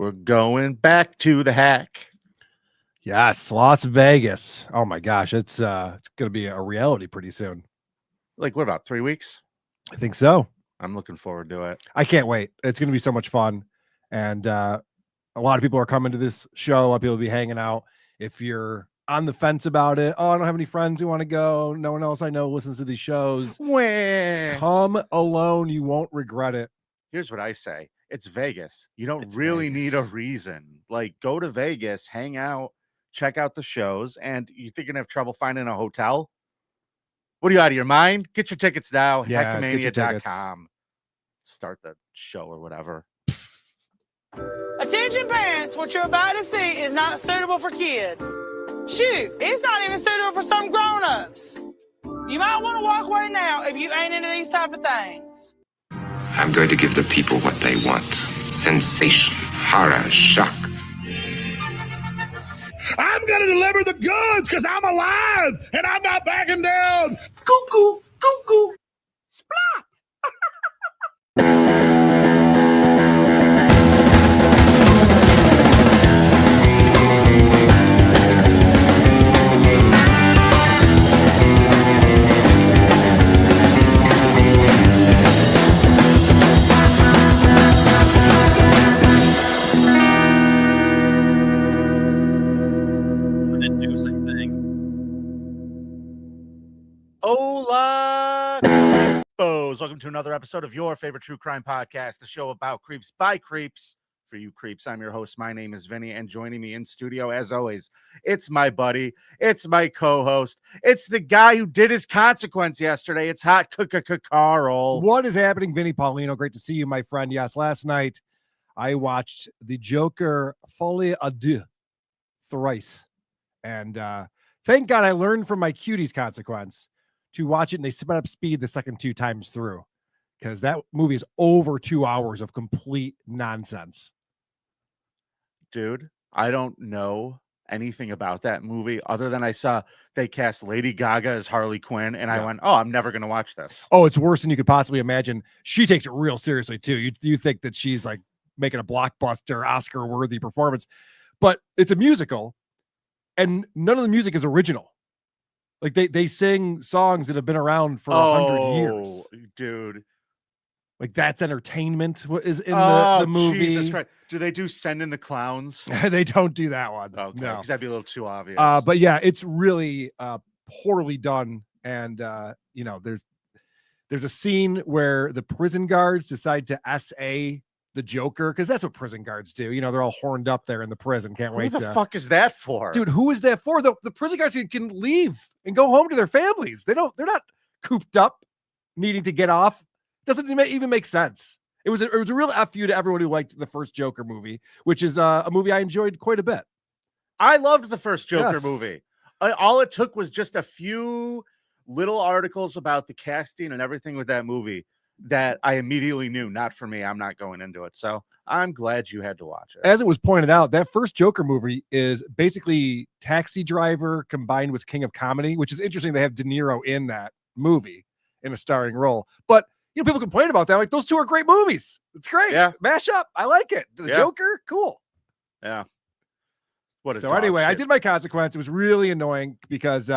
We're going back to the hack. Yes, Las Vegas. Oh my gosh, it's gonna be a reality pretty soon. Like what, about 3 weeks? I think so. I'm looking forward to it. I can't wait. It's gonna be so much fun, and a lot of people are coming to this show. A lot of people will be hanging out. If you're on the fence about it, oh, I don't have any friends who want to go. No one else I know listens to these shows. Come alone. You won't regret it. Here's what I say. It's Vegas. You don't really need a reason. Like, go to Vegas, hang out, check out the shows, and you think you're going to have trouble finding a hotel? What are you, out of your mind? Get your tickets now. Yeah, Heckmania.com. Start the show or whatever. Attention parents, what you're about to see is not suitable for kids. Shoot, it's not even suitable for some grown-ups. You might want to walk away now if you ain't into these type of things. I'm going to give the people what they want. Sensation, horror, shock. I'm going to deliver the goods because I'm alive and I'm not backing down. Cuckoo, cuckoo. Splat! Hola, Creepos. Welcome to another episode of your favorite true crime podcast, the show about creeps by creeps for you creeps. I'm your host. My name is Vinnie, and joining me in studio, as always, it's my buddy, it's my co-host, it's the guy who did his consequence yesterday. It's Hot Carl. What is happening, Vinnie Paulino? Great to see you, my friend. Yes, last night I watched the Joker Folie à Deux thrice, and thank God I learned from my Cuties consequence to watch it, and they sped up speed the second 2 times through, because that movie is over 2 hours of complete nonsense. Dude, I don't know anything about that movie other than I saw they cast Lady Gaga as Harley Quinn, and I went, oh, I'm never going to watch this. Oh, it's worse than you could possibly imagine. She takes it real seriously, too. You think that she's like making a blockbuster, Oscar-worthy performance, but it's a musical, and none of the music is original. Like they sing songs that have been around for 100 years. Dude. Like that's entertainment is in the movie. Jesus Christ. Do they do Send in the Clowns? They don't do that one. Okay, no. Because that'd be a little too obvious. But yeah, it's really poorly done. And there's a scene where the prison guards decide to SA the Joker, because that's what prison guards do. They're all horned up there in the prison. Can't wait. Who the fuck is that for? Dude, who is that for? The prison guards can leave and go home to their families. They're not cooped up needing to get off. Doesn't even make sense. It was a real F you to everyone who liked the first Joker movie, which is a movie I enjoyed quite a bit. I loved the first Joker movie. All it took was just a few little articles about the casting and everything with that movie that I immediately knew, not for me. I'm not going into it. So I'm glad you had to watch it. As it was pointed out, that first Joker movie is basically Taxi Driver combined with King of Comedy, which is interesting. They have De Niro in that movie in a starring role. But people complain about that. Like, those two are great movies. It's great. Yeah. Mash up. I like it. The Joker, cool. Yeah. So anyway, I did my consequence. It was really annoying because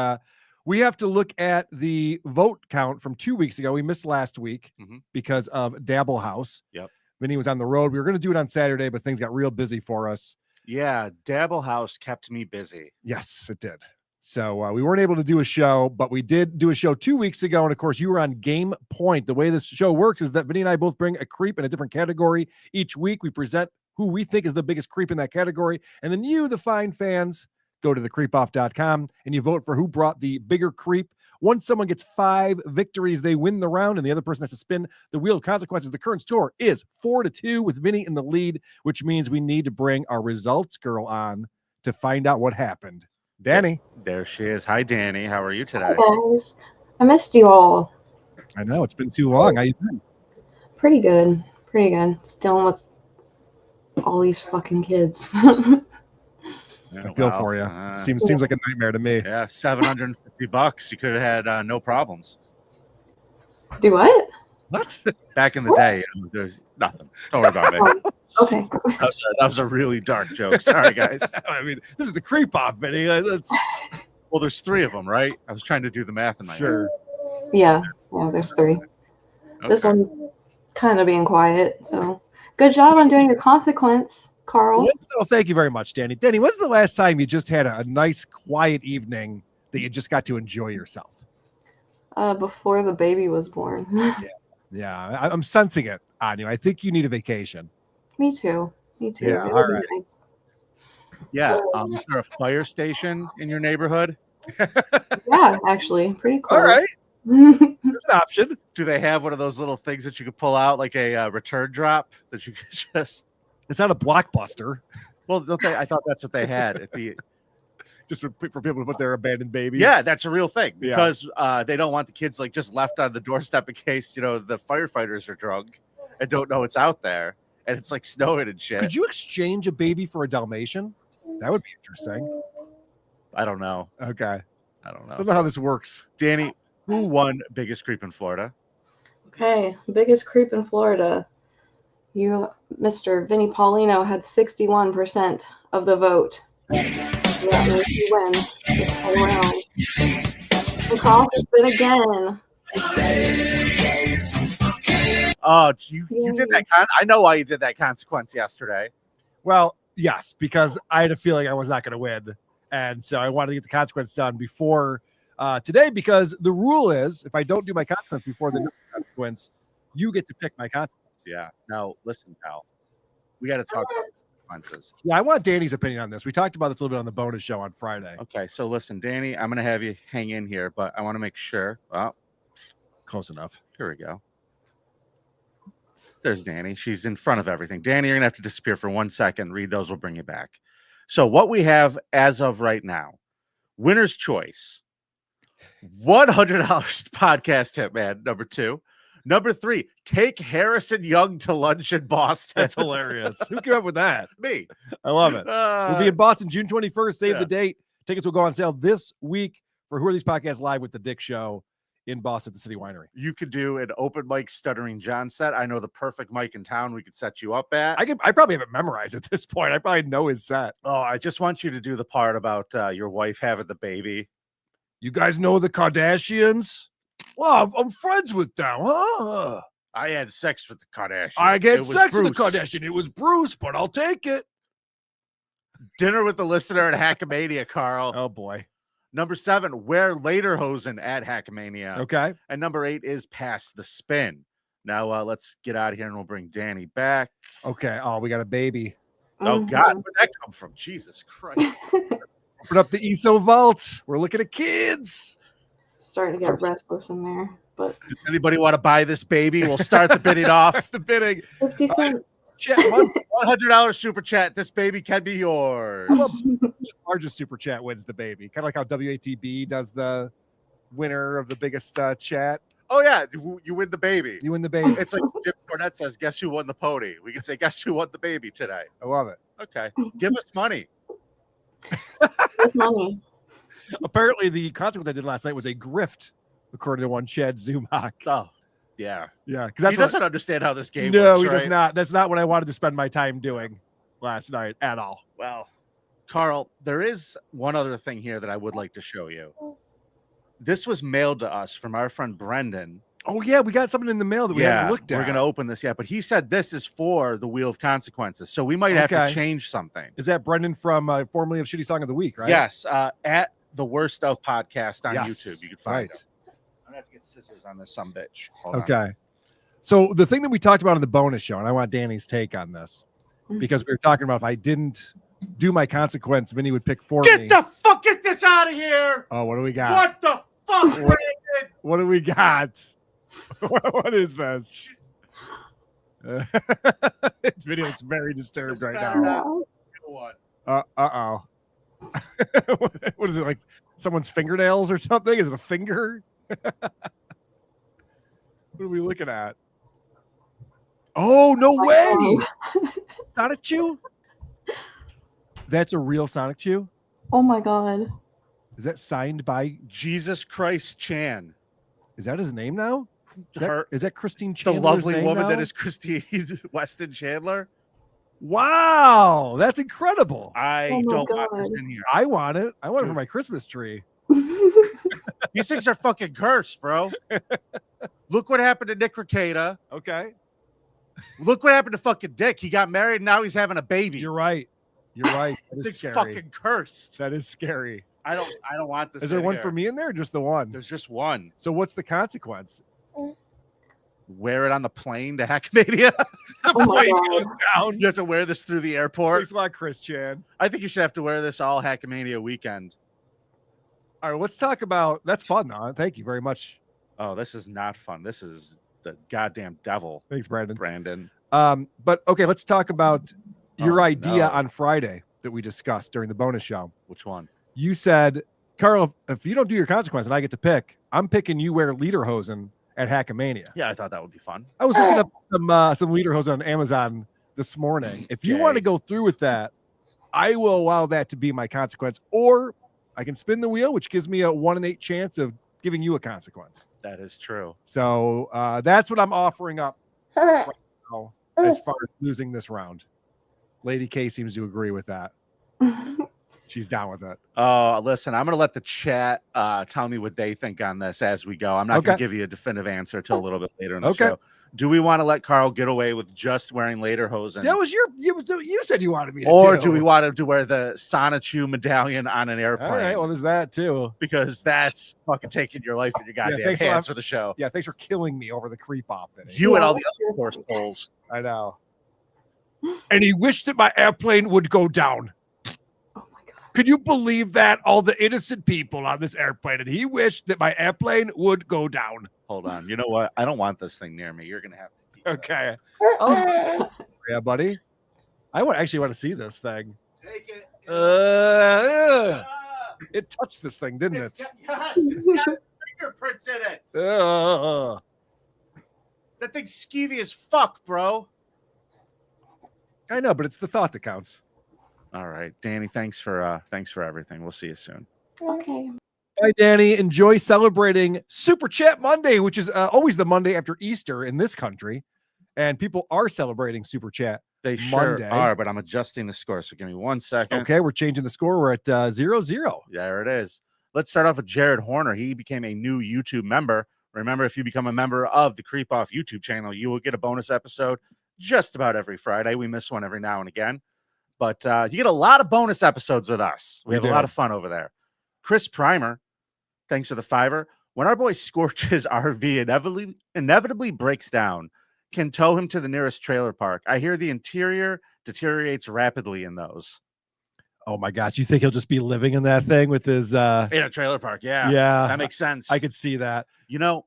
we have to look at the vote count from 2 weeks ago. We missed last week because of Dabble House. Yep. Vinny was on the road. We were going to do it on Saturday, but things got real busy for us. Yeah, Dabble House kept me busy. Yes, it did. So we weren't able to do a show, but we did do a show 2 weeks ago. And of course, you were on Game Point. The way this show works is that Vinny and I both bring a creep in a different category each week. We present who we think is the biggest creep in that category. And then you, the fine fans, go to thecreepoff.com and you vote for who brought the bigger creep. Once someone gets 5 victories, they win the round, and the other person has to spin the wheel of consequences. The current score is 4-2 with Vinny in the lead, which means we need to bring our results girl on to find out what happened. Danny. There she is. Hi, Danny. How are you today? Hi, guys. I missed you all. I know. It's been too long. How you been? Pretty good. Just dealing with all these fucking kids. I feel for you. Seems like a nightmare to me. Yeah, $750. You could have had no problems. Do what? What? Back in the day, there's nothing. Don't worry about it. Okay. That was a really dark joke. Sorry, guys. I mean, this is the Creepoff, Vinny. Well, there's 3 of them, right? I was trying to do the math in my head. Yeah, there's 3. This Okay. one's kind of being quiet, so good job on doing your consequence, Carl. Oh, thank you very much, Danny. Danny, when's the last time you just had a nice, quiet evening that you just got to enjoy yourself? Before the baby was born. Yeah, I'm sensing it on you. I think you need a vacation. Me too. Yeah, It would all be right. nice. Yeah. Is there a fire station in your neighborhood? Yeah, actually, pretty close. All right. There's an option. Do they have one of those little things that you could pull out, like a return drop that you could just? It's not a Blockbuster. Well, don't they? I thought that's what they had at the. Just for people to put their abandoned babies. Yeah, that's a real thing Yeah. because they don't want the kids like just left on the doorstep in case the firefighters are drunk and don't know it's out there and it's like snowing and shit. Could you exchange a baby for a Dalmatian? That would be interesting. I don't know. Okay. I don't I don't know. know how this works. Danny, who won biggest creep in Florida? Okay, biggest creep in Florida. You, Mr. Vinnie Paulino, had 61% of the vote. So that means you win this whole round. And Carl has been again. Oh, you did that. I know why you did that consequence yesterday. Well, yes, because I had a feeling I was not going to win. And so I wanted to get the consequence done before today, because the rule is if I don't do my consequence before the next consequence, you get to pick my consequence. Yeah. Now, listen, pal. We got to talk about consequences. Yeah, I want Danny's opinion on this. We talked about this a little bit on the bonus show on Friday. Okay, so listen, Danny, I'm going to have you hang in here, but I want to make sure. Well, Close enough. here we go. There's Danny. She's in front of everything. Danny, you're going to have to disappear for 1 second. Read those. We'll bring you back. So what we have as of right now, winner's choice, $100 podcast tip, man, number 2. Number 3, take Harrison Young to lunch in Boston. That's hilarious. Who came up with that? Me. I love it. We'll be in Boston June 21st. Save the date. Tickets will go on sale this week for Who Are These Podcasts Live with the Dick Show in Boston at the City Winery. You could do an open mic Stuttering John set. I know the perfect mic in town we could set you up at. I probably have it memorized at this point. I probably know his set. Oh, I just want you to do the part about your wife having the baby. You guys know the Kardashians? Well, I'm friends with them, huh? I had sex with the Kardashians. I It get was sex with the Bruce. Kardashian. It was Bruce, but I'll take it. Dinner with the listener at Hackamania, Carl. Oh, boy. Number 7, wear Lederhosen at Hackamania. Okay. And number 8 is pass the spin. Now let's get out of here and we'll bring Danny back. Okay. Oh, we got a baby. Oh, God. Where'd that come from? Jesus Christ. Open up the ESO vault. We're looking at kids. Starting to get restless in there, but Does anybody want to buy this baby? We'll start the bidding off. The bidding. 50 cents. Chat, $100 super chat. This baby can be yours. Largest super chat wins the baby. Kind of like how WATB does the winner of the biggest chat. Oh, yeah. You win the baby. You win the baby. It's like Jim Cornette says, guess who won the pony? We can say, guess who won the baby today? I love it. Okay. Give us money. This money. Apparently, the consequence I did last night was a grift, according to one Chad Zumach. Oh, yeah. Yeah, because He doesn't understand how this game No, works, he does right? not. That's not what I wanted to spend my time doing last night at all. Well, Carl, there is one other thing here that I would like to show you. This was mailed to us from our friend Brendan. Oh, yeah, we got something in the mail that we haven't looked at. We're going to open this yet, but he said this is for the Wheel of Consequences, so we might have to Okay. change something. Is that Brendan from formerly of Shitty Song of the Week, right? Yes, at the Worst of Podcast on Yes, YouTube. You can find right. it. I'm going to have to get scissors on this sumbitch. Hold on. Okay. So the thing that we talked about on the bonus show, and I want Danny's take on this, because we were talking about if I didn't do my consequence, Vinny would pick for me. Get this out of here! Oh, what do we got? What the fuck, Brandon? What do we got? What is this? Vinny looks very disturbed right now. What? Uh-oh. What is it, like someone's fingernails or something? Is it a finger? What are we looking at? Oh, no way! Sonic Chew? That's a real Sonic Chew? Oh my god. Is that signed by... Jesus Christ Chan. Is that his name now? Is that, Her- is that Christine The Chandler's lovely name woman now? that is Christine Weston Chandler. Wow, that's incredible. I Oh my don't want this God. in here. I want it. I want it for Dude. my Christmas tree. These things are fucking cursed, bro. Look what happened to Nick Rekieta. Okay. Look what happened to fucking Dick. He got married and now he's having a baby. You're right. You're right. That This is thing's scary. fucking cursed. That is scary. I don't want this. Is there in one here. for me in there or just the one? There's just one. So what's the consequence? Wear it on the plane to Hackmania. Oh my Plane God. goes down. You have to wear this through the airport. Thanks a lot, Chris Chan. I think you should have to wear this all Hackmania weekend. All right, let's talk about that's fun, though. Thank you very much. Oh, this is not fun. This is the goddamn devil, Thanks, Brandon. Brandon. But okay, let's talk about your Oh, idea no. on Friday that we discussed during the bonus show. Which one? You said, Carl, if you don't do your consequence and I get to pick, I'm picking you wear lederhosen at Hackmania. Yeah, I thought that would be fun. I was looking up some lederhosen on Amazon this morning. If you want to Okay. go through with that, I will allow that to be my consequence, or I can spin the wheel, which gives me a 1 in 8 chance of giving you a consequence. That is true. So that's what I'm offering up right now as far as losing this round. Lady K seems to agree with that. She's down with it. Oh, listen, I'm going to let the chat tell me what they think on this as we go. I'm not going Okay. to give you a definitive answer till a little bit later in the Okay. show. Do we want to let Carl get away with just wearing lederhosen? That was you said you wanted me to Or do we want him to wear the Sonichu medallion on an airplane? All right, well, there's that too. Because that's fucking taking your life in your goddamn thanks a lot. hands for the show. Yeah, thanks for killing me over the Creepoff. You and all the other horse polls. I know. And he wished that my airplane would go down. Oh my God. Could you believe that? All the innocent people on this airplane, and he wished that my airplane would go down. Hold on. You know what? I don't want this thing near me. You're going to have to keep it. Okay. Oh, yeah, buddy. I actually want to see this thing. Take it. It touched this thing, didn't it? Yes, it's got fingerprints in it. That thing's skeevy as fuck, bro. I know, but it's the thought that counts. All right, Danny, thanks for everything. We'll see you soon. Okay. Hi, Danny. Enjoy celebrating Super Chat Monday, which is always the Monday after Easter in this country. And people are celebrating Super Chat. They sure Monday. are, but I'm adjusting the score, so give me 1 second. Okay, we're changing the score. We're at 0-0. There it is. Let's start off with Jared Horner. He became a new YouTube member. Remember, if you become a member of the Creepoff YouTube channel, you will get a bonus episode just about every Friday. We miss one every now and again. But you get a lot of bonus episodes with us. We have a lot of fun over there. Chris Primer, thanks for the $5. When our boy Scorch's RV inevitably breaks down, can tow him to the nearest trailer park. I hear the interior deteriorates rapidly in those. Oh my gosh, you think he'll just be living in that thing with his In a trailer park, yeah. Yeah. That makes sense. I could see that. You know,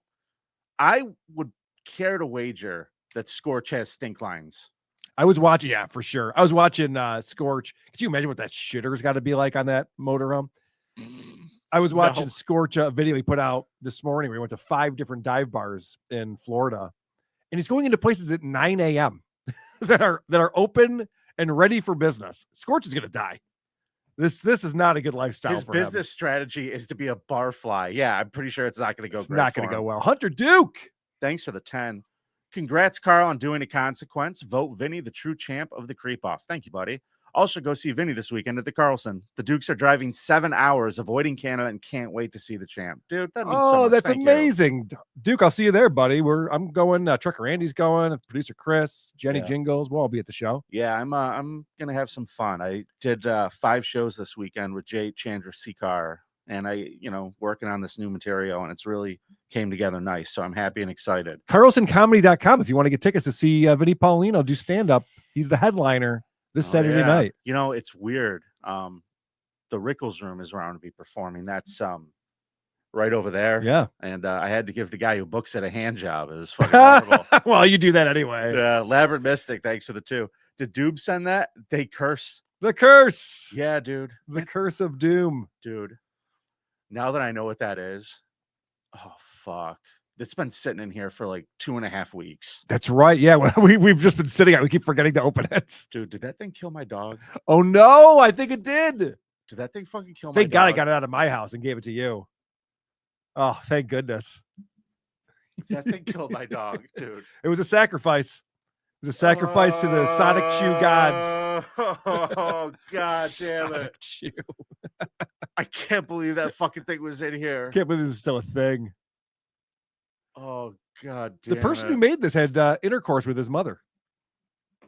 I would care to wager that Scorch has stink lines. I was watching, yeah, for sure. I was watching Scorch. Could you imagine what that shitter's got to be like on that motorhome? I was watching Scorch a video he put out this morning where he went to 5 different dive bars in Florida, and he's going into places at 9 a.m. that are open and ready for business. Scorch is going to die. This is not a good lifestyle. His for business him. strategy is to be a barfly. Yeah, I'm pretty sure it's not going to go It's great. not going to go well. Hunter Duke. Thanks for the 10. Congrats, Carl, on doing a consequence. Vote Vinny the true champ of the Creepoff. Thank you, buddy. Also, go see Vinny this weekend at the Carlson. The Dukes are driving 7 hours, avoiding Canada, and can't wait to see the champ. Dude, that means so Oh, much. that's Thank you. amazing. Duke, I'll see you there, buddy. I'm going. Trucker Andy's going. Producer Chris, Jenny Yeah. Jingles. We'll all be at the show. Yeah, I'm gonna have some fun. I did 5 shows this weekend with Jay Chandrasekhar, and I, working on this new material, and it's really came together nice. So I'm happy and excited. CarlsonComedy.com if you want to get tickets to see Vinnie Paulino do stand-up. He's the headliner this Saturday yeah. night. It's weird. The Rickles Room is where I'm going to be performing. That's right over there. Yeah. And I had to give the guy who books it a hand job. It was fucking horrible. Well, you do that anyway. Labyrinth Mystic, thanks for the 2. Did Doob send that? They curse. The curse. Yeah, dude. The curse of doom. Dude. Now that I know what that is, oh fuck. It's been sitting in here for like 2.5 weeks. That's right. Yeah, we've just been sitting on. We keep forgetting to open it. Dude, did that thing kill my dog? Oh no, I think it did. Did that thing fucking kill my Thank God I dog? got it out of my house and gave it to you. Oh, thank goodness. That thing killed my dog, dude. It was a sacrifice. It was a sacrifice to the Sonic Shoe gods. Oh, God damn it. Sonic Shoe. I can't believe that fucking thing was in here. Can't believe this is still a thing. Oh, God damn The person it. who made this had intercourse with his mother.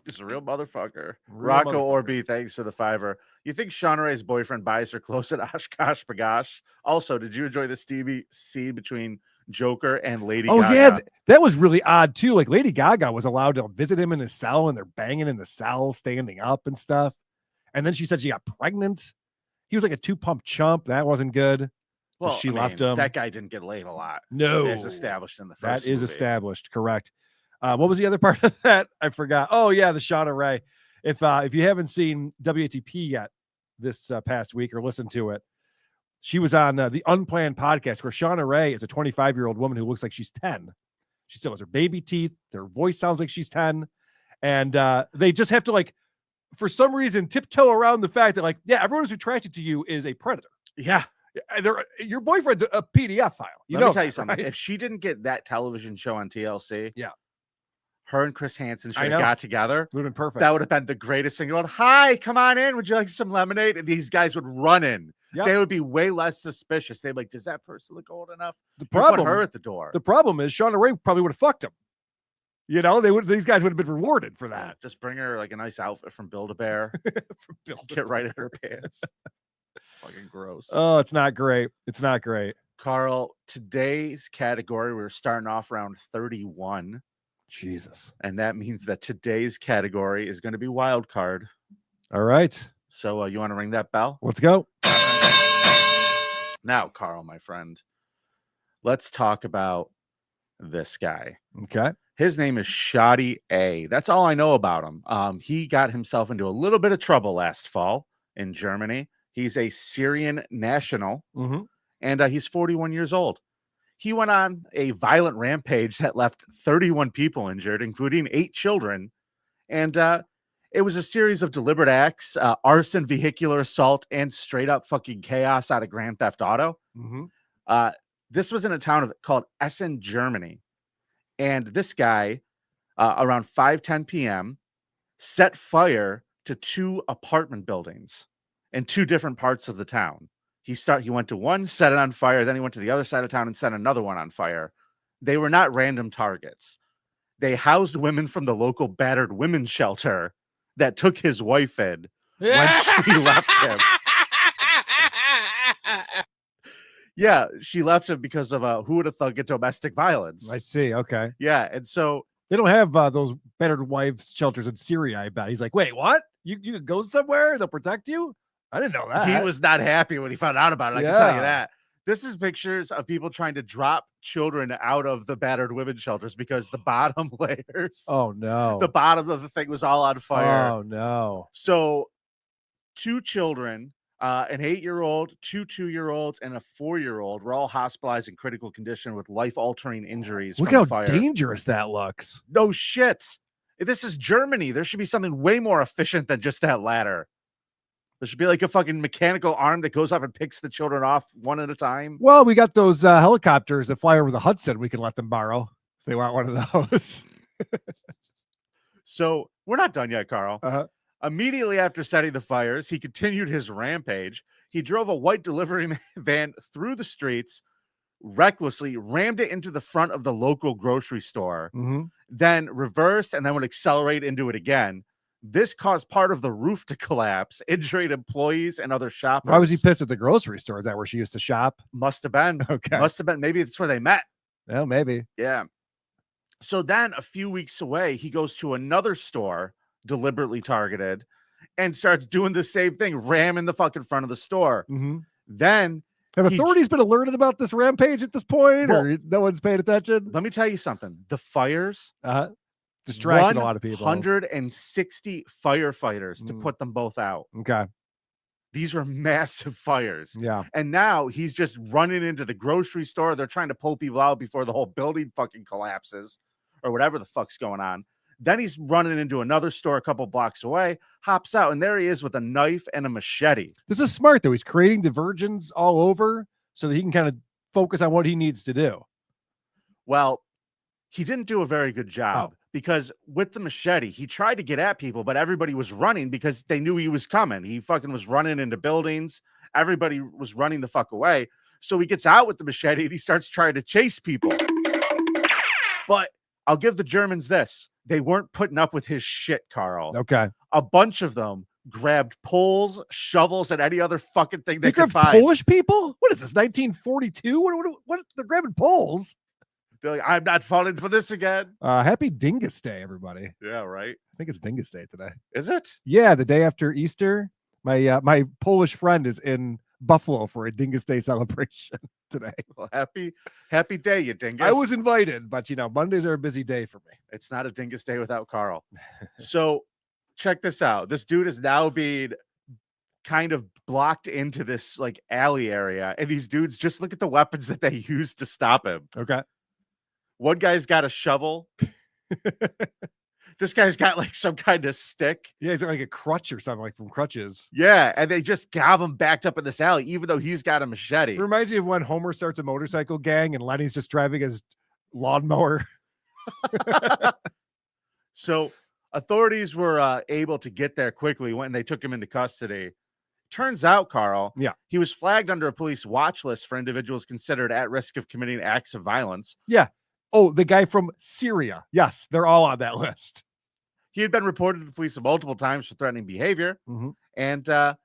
Just a real motherfucker. Real Rocco motherfucker. Orby, thanks for the $5. You think Shauna Ray's boyfriend buys her clothes at Oshkosh Bagosh? Also, did you enjoy the Stevie scene between Joker and Lady Gaga? Yeah, that was really odd too. Like Lady Gaga was allowed to visit him in his cell, and they're banging in the cell, standing up and stuff. And then she said she got pregnant. He was like a 2-pump chump. That wasn't good. So she left him. That guy didn't get laid a lot. No, As established in the first that is movie. established. Correct. What was the other part of that? I forgot. Oh yeah, the Shauna Ray. If you haven't seen WATP yet this past week or listened to it, she was on the Unplanned podcast where Shauna Ray is a 25-year-old woman who looks like she's 10. She still has her baby teeth. Her voice sounds like she's 10. And they just have to, like, for some reason, tiptoe around the fact that, like, yeah, everyone who's attracted to you is a predator. Yeah. Your boyfriend's a PDF file. Let me tell you something. Right? If she didn't get that television show on TLC, yeah, her and Chris Hansen should have got together. Would have been perfect. That would have been the greatest thing. Going, hi, come on in. Would you like some lemonade? And these guys would run in. Yep. They would be way less suspicious. They'd be like, does that person look old enough? The problem, put her at the door. The problem is Shauna Ray probably would have fucked him. You know, these guys would have been rewarded for that. Just bring her like a nice outfit from Build-A-Bear. Get right in her pants. Fucking gross. Oh, it's not great. It's not great. Carl, today's category, we're starting off round 31. Jesus. And that means that today's category is going to be wild card. All right. So you want to ring that bell? Let's go. Now, Carl, my friend, let's talk about this guy. Okay. His name is Shoddy A. That's all I know about him. He got himself into a little bit of trouble last fall in Germany. He's a Syrian national, and he's 41 years old. He went on a violent rampage that left 31 people injured, including 8 children. And it was a series of deliberate acts, arson, vehicular assault, and straight up fucking chaos out of Grand Theft Auto. This was in a town called Essen, Germany. And this guy, around 5:10 p.m., set fire to 2 apartment buildings in 2 different parts of the town. He went to one, set it on fire, then he went to the other side of town and set another one on fire. They were not random targets. They housed women from the local battered women's shelter that took his wife in when she left him. Yeah, she left him because of who would have thought domestic violence. I see. Okay. Yeah, and so they don't have those battered wives shelters in Syria, I bet. He's like, wait, what? You could go somewhere? They'll protect you? I didn't know that. He was not happy when he found out about it. I can tell you that. This is pictures of people trying to drop children out of the battered women's shelters because the bottom layers. Oh, no. The bottom of the thing was all on fire. Oh, no. So 2 children, an 8-year-old, 2 2-year-olds, and a 4-year-old were all hospitalized in critical condition with life-altering injuries. Look from how the fire. Dangerous that looks. No shit. This is Germany. There should be something way more efficient than just that ladder. There should be like a fucking mechanical arm that goes up and picks the children off one at a time. Well, we got those helicopters that fly over the Hudson. We can let them borrow if they want one of those. So we're not done yet, Carl. Immediately after setting the fires, he continued his rampage. He drove a white delivery van through the streets, recklessly rammed it into the front of the local grocery store, then reversed and then would accelerate into it again. This caused part of the roof to collapse, injuring employees and other shoppers. Why was he pissed at the grocery store? Is that where she used to shop? Must have been. Okay. Must have been. Maybe that's where they met. Well, maybe. Yeah. So then a few weeks away, he goes to another store, deliberately targeted, and starts doing the same thing, ramming the fucking front of the store. Then have authorities been alerted about this rampage at this point, or no one's paying attention? Let me tell you something. The fires distracted a lot of people. 160 firefighters to put them both out. Okay. These were massive fires. Yeah. And now he's just running into the grocery store. They're trying to pull people out before the whole building fucking collapses or whatever the fuck's going on. Then he's running into another store a couple blocks away, hops out, and there he is with a knife and a machete. This is smart, though. He's creating diversions all over so that he can kind of focus on what he needs to do. Well, he didn't do a very good job because with the machete, he tried to get at people, but everybody was running because they knew he was coming. He fucking was running into buildings. Everybody was running the fuck away. So he gets out with the machete and he starts trying to chase people. But I'll give the Germans this. They weren't putting up with his shit, Carl. Okay. A bunch of them grabbed poles, shovels, and any other fucking thing they could grabbed find. Polish people? What is this, 1942? What they're grabbing poles? They're like, I'm not falling for this again. Happy Dingus Day, everybody. Yeah, right. I think it's Dingus Day today. Is it? Yeah, the day after Easter. My Polish friend is in Buffalo for a Dingus Day celebration today. Well, happy day, you dingus. I was invited, but Mondays are a busy day for me. It's not a dingus day without Carl. So check this out. This dude is now being kind of blocked into this like alley area, and these dudes just look at the weapons that they used to stop him. Okay. One guy's got a shovel. This guy's got like some kind of stick. Yeah, he's got like a crutch or something, like from Crutches. Yeah, and they just have him backed up in this alley, even though he's got a machete. It reminds me of when Homer starts a motorcycle gang and Lenny's just driving his lawnmower. So authorities were able to get there quickly when they took him into custody. Turns out, Carl, he was flagged under a police watch list for individuals considered at risk of committing acts of violence. Yeah. Oh, the guy from Syria. Yes, they're all on that list. He had been reported to the police multiple times for threatening behavior. Mm-hmm. And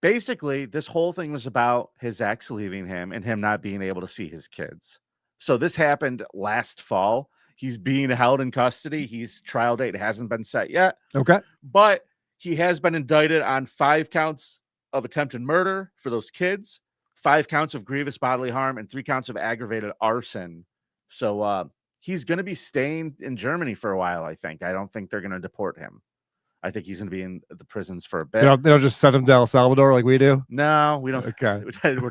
basically, this whole thing was about his ex leaving him and him not being able to see his kids. So this happened last fall. He's being held in custody. His trial date hasn't been set yet. Okay. But he has been indicted on 5 counts of attempted murder for those kids, 5 counts of grievous bodily harm, and 3 counts of aggravated arson. So he's going to be staying in Germany for a while, I think. I don't think they're going to deport him. I think he's going to be in the prisons for a bit. They don't just send him to El Salvador like we do? No, we don't. Okay. We're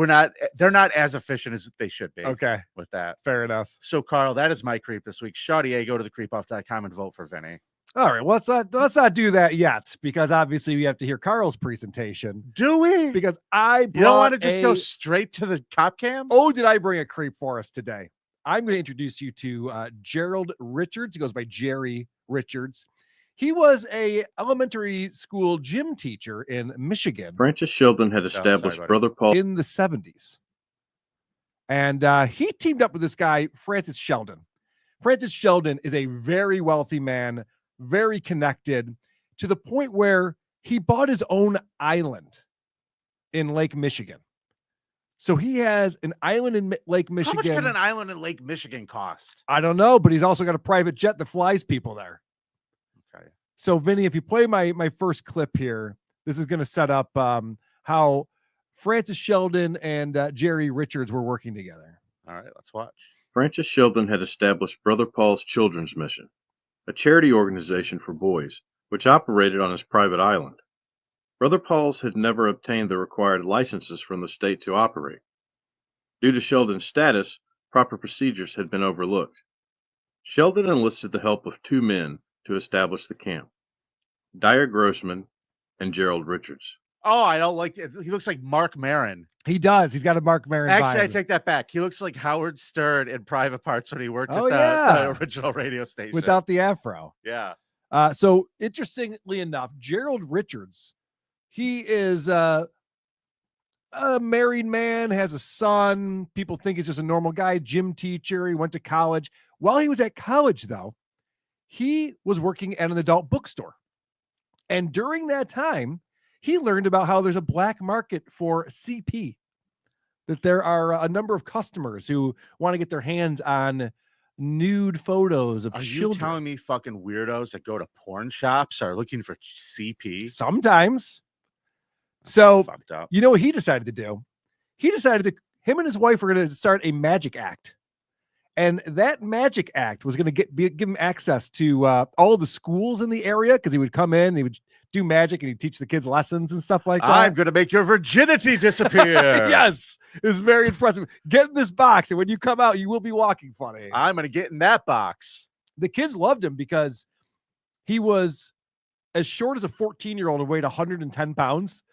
not. They're not as efficient as they should be. Okay. With that. Fair enough. So, Carl, that is my creep this week. Shawty, go to the creepoff.com and vote for Vinny. All right. Well, let's not do that yet, because obviously we have to hear Carl's presentation. Do we? Because you don't want to just go straight to the cop cam? Oh, did I bring a creep for us today? I'm going to introduce you to Gerald Richards. He goes by Jerry Richards. He was a elementary school gym teacher in Michigan. Francis Sheldon had established Brother Paul in the 70s. And he teamed up with this guy, Francis Sheldon. Francis Sheldon is a very wealthy man, very connected, to the point where he bought his own island in Lake Michigan. So he has an island in Lake Michigan. How much could an island in Lake Michigan cost? I don't know, but he's also got a private jet that flies people there. Okay. So, Vinny, if you play my first clip here, this is going to set up how Francis Sheldon and Jerry Richards were working together. All right, let's watch. Francis Sheldon had established Brother Paul's Children's Mission, a charity organization for boys, which operated on his private island. Brother Paul's had never obtained the required licenses from the state to operate. Due to Sheldon's status, proper procedures had been overlooked. Sheldon enlisted the help of 2 men to establish the camp, Dyer Grossman and Gerald Richards. Oh, I don't like it. He looks like Mark Maron. He does. He's got a Mark Maron Actually, vibe. I take that back. He looks like Howard Stern in Private Parts when he worked at the original radio station. Without the afro. Yeah. So, interestingly enough, Gerald Richards, he is a married man, has a son. People think he's just a normal guy, gym teacher. He went to college. While he was at college, though, he was working at an adult bookstore. And during that time, he learned about how there's a black market for CP, that there are a number of customers who want to get their hands on nude photos of children. Are you telling me fucking weirdos that go to porn shops are looking for CP? Sometimes. So, fucked up. You know what he decided to do? He decided that him and his wife were going to start a magic act. And that magic act was going to give him access to all the schools in the area, because he would come in, he would do magic, and he'd teach the kids lessons and stuff like that. I'm going to make your virginity disappear. Yes. It was very impressive. Get in this box, and when you come out, you will be walking funny. I'm going to get in that box. The kids loved him because he was as short as a 14-year-old and weighed 110 pounds.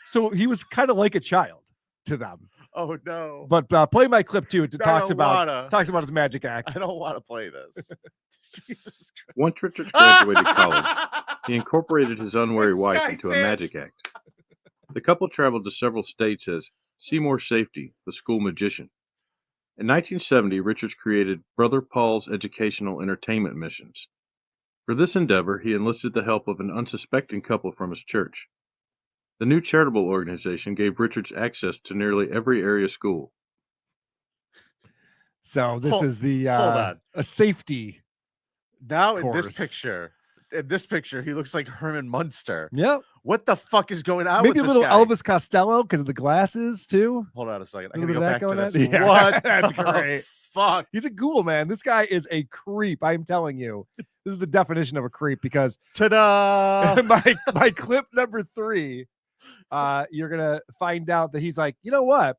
So he was kind of like a child to them. Oh no. But play my clip too. It I talks don't about wanna. his magic act. I don't want to play this. Jesus Christ. Once Richards graduated college, he incorporated his unwary It's wife Sky into a Sans. magic act. The couple traveled to several states as Seymour Safety, the school magician. In 1970, Richards created Brother Paul's Educational Entertainment Missions. For this endeavor, he enlisted the help of an unsuspecting couple from his church. The new charitable organization gave Richards access to nearly every area school. So this Hold- is the hold on. a safety. Now in Course. this picture, he looks like Herman Munster. Yep. What the fuck is going on Maybe a with little this guy? Elvis Costello because of the glasses too. Hold on a second. I A gotta little go bit of back that to going this. on? Yeah, What? that's the great. Fuck. He's a ghoul, man. This guy is a creep. I'm telling you. This is the definition of a creep because Ta-da! my clip number 3, you're gonna find out that he's like, you know what?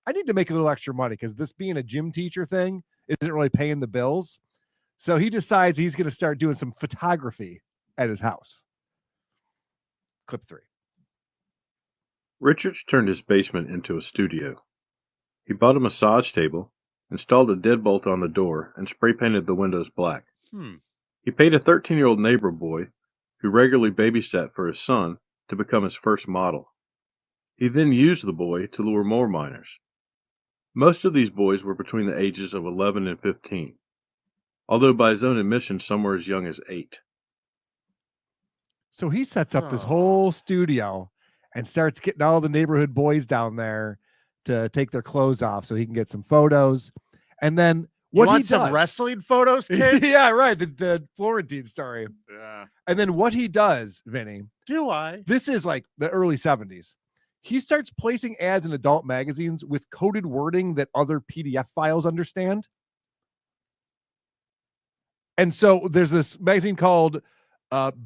I need to make a little extra money because this being a gym teacher thing isn't really paying the bills. So he decides he's gonna start doing some photography at his house. Clip 3. Richards turned his basement into a studio. He bought a massage table, installed a deadbolt on the door, and spray painted the windows black. He paid a 13-year-old neighbor boy, who regularly babysat for his son, to become his first model. He then used the boy to lure more minors. Most of these boys were between the ages of 11 and 15, although by his own admission some were as young as 8. So he sets up this whole studio and starts getting all the neighborhood boys down there to take their clothes off so he can get some photos. And then what you want he some does, wrestling photos, kids? yeah, right. The Florentine story. Yeah. And then what he does, Vinny, Do I? this is like the early 70s. He starts placing ads in adult magazines with coded wording that other PDF files understand. And so there's this magazine called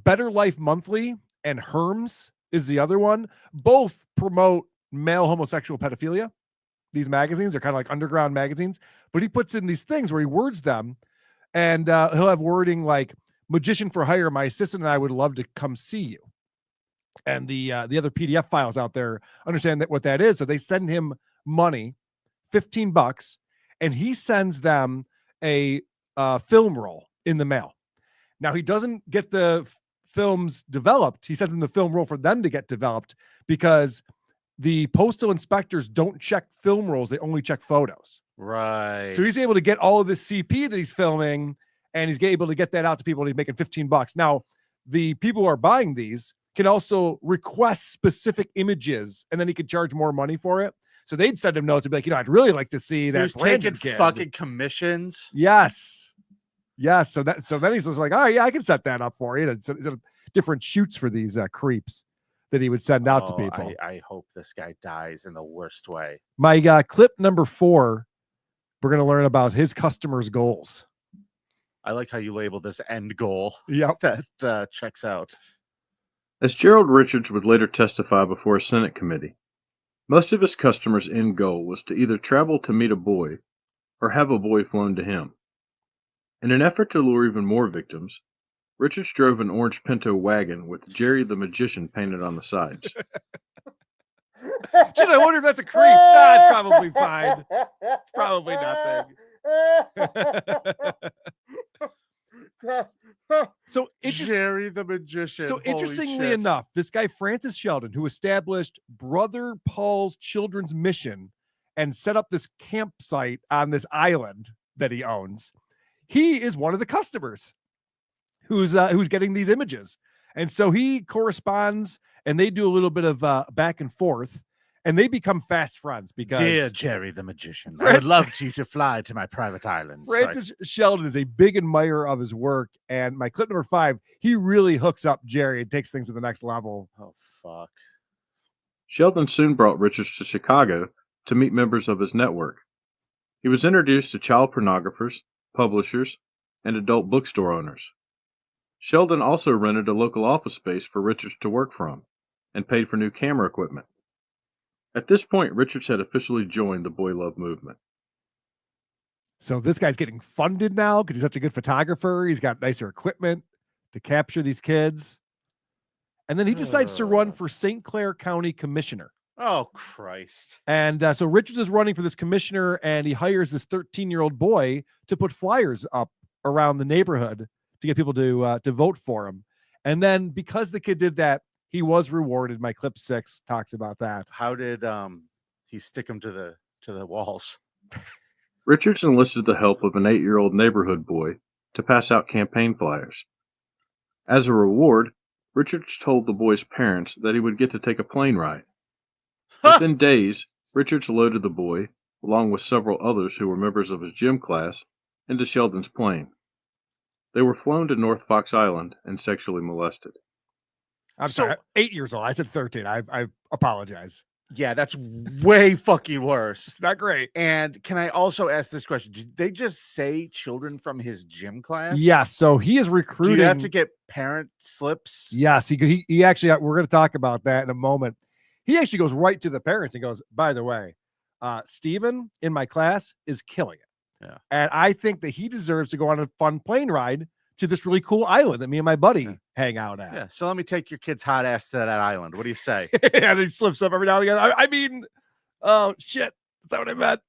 Better Life Monthly, and Herms is the other one. Both promote male homosexual pedophilia. These magazines are kind of like underground magazines, but he puts in these things where he words them, and he'll have wording like "magician for hire. My assistant and I would love to come see you." And the other PDF files out there understand that what that is, so they send him money, $15, and he sends them a film roll in the mail. Now he doesn't get the films developed. He sends them the film roll for them to get developed because the postal inspectors don't check film rolls. They only check photos. Right. So he's able to get all of this CP that he's filming, and he's able to get that out to people, and he's making $15. Now, the people who are buying these can also request specific images, and then he could charge more money for it. So they'd send him notes and be like, I'd really like to see that. He was Brandon taking kid. fucking commissions. Yes. So then he's just like, all right, yeah, I can set that up for you. It's a different shoots for these creeps that he would send out to people. I hope this guy dies in the worst way. My clip number 4, we're going to learn about his customers' goals. I like how you labeled this end goal. Yep. That checks out. As Gerald Richards would later testify before a Senate committee, most of his customers' end goal was to either travel to meet a boy or have a boy flown to him. In an effort to lure even more victims, Richards drove an orange Pinto wagon with Jerry the Magician painted on the sides. Gee, I wonder if that's a creep. Nah, it's probably fine. It's probably nothing. So Jerry the Magician. So Holy interestingly shit. enough, this guy, Francis Sheldon, who established Brother Paul's Children's Mission and set up this campsite on this island that he owns, he is one of the customers who's getting these images. And so he corresponds, and they do a little bit of back and forth, and they become fast friends because Dear Jerry the Magician, I would love you to fly to my private island. Francis Sheldon is a big admirer of his work. And my clip number 5, he really hooks up Jerry and takes things to the next level. Oh, fuck. Sheldon soon brought Richards to Chicago to meet members of his network. He was introduced to child pornographers, publishers, and adult bookstore owners. Sheldon also rented a local office space for Richards to work from and paid for new camera equipment. At this point, Richards had officially joined the Boy Love movement. So this guy's getting funded now because he's such a good photographer. He's got nicer equipment to capture these kids. And then he decides to run for St. Clair County Commissioner Oh, Christ. And so Richards is running for this commissioner, and he hires this 13-year-old boy to put flyers up around the neighborhood to get people to vote for him. And then because the kid did that, he was rewarded. My clip 6 talks about that. How did he stick him to the walls? Richards enlisted the help of an 8-year-old neighborhood boy to pass out campaign flyers. As a reward, Richards told the boy's parents that he would get to take a plane ride. Within days, Richards loaded the boy, along with several others who were members of his gym class, into Sheldon's plane. They were flown to North Fox Island and sexually molested. I'm sorry, 8 years old. I said 13. I apologize. Yeah, that's way fucking worse. It's not great. And can I also ask this question? Did they just say children from his gym class? Yes. So he is recruiting. Do you have to get parent slips? Yes. He actually, we're going to talk about that in a moment. He actually goes right to the parents and goes, by the way, Steven in my class is killing it. Yeah. And I think that he deserves to go on a fun plane ride to this really cool island that me and my buddy hang out at. Yeah. So let me take your kid's hot ass to that island. What do you say? And he slips up every now and again. I mean, oh shit. Is that what I meant?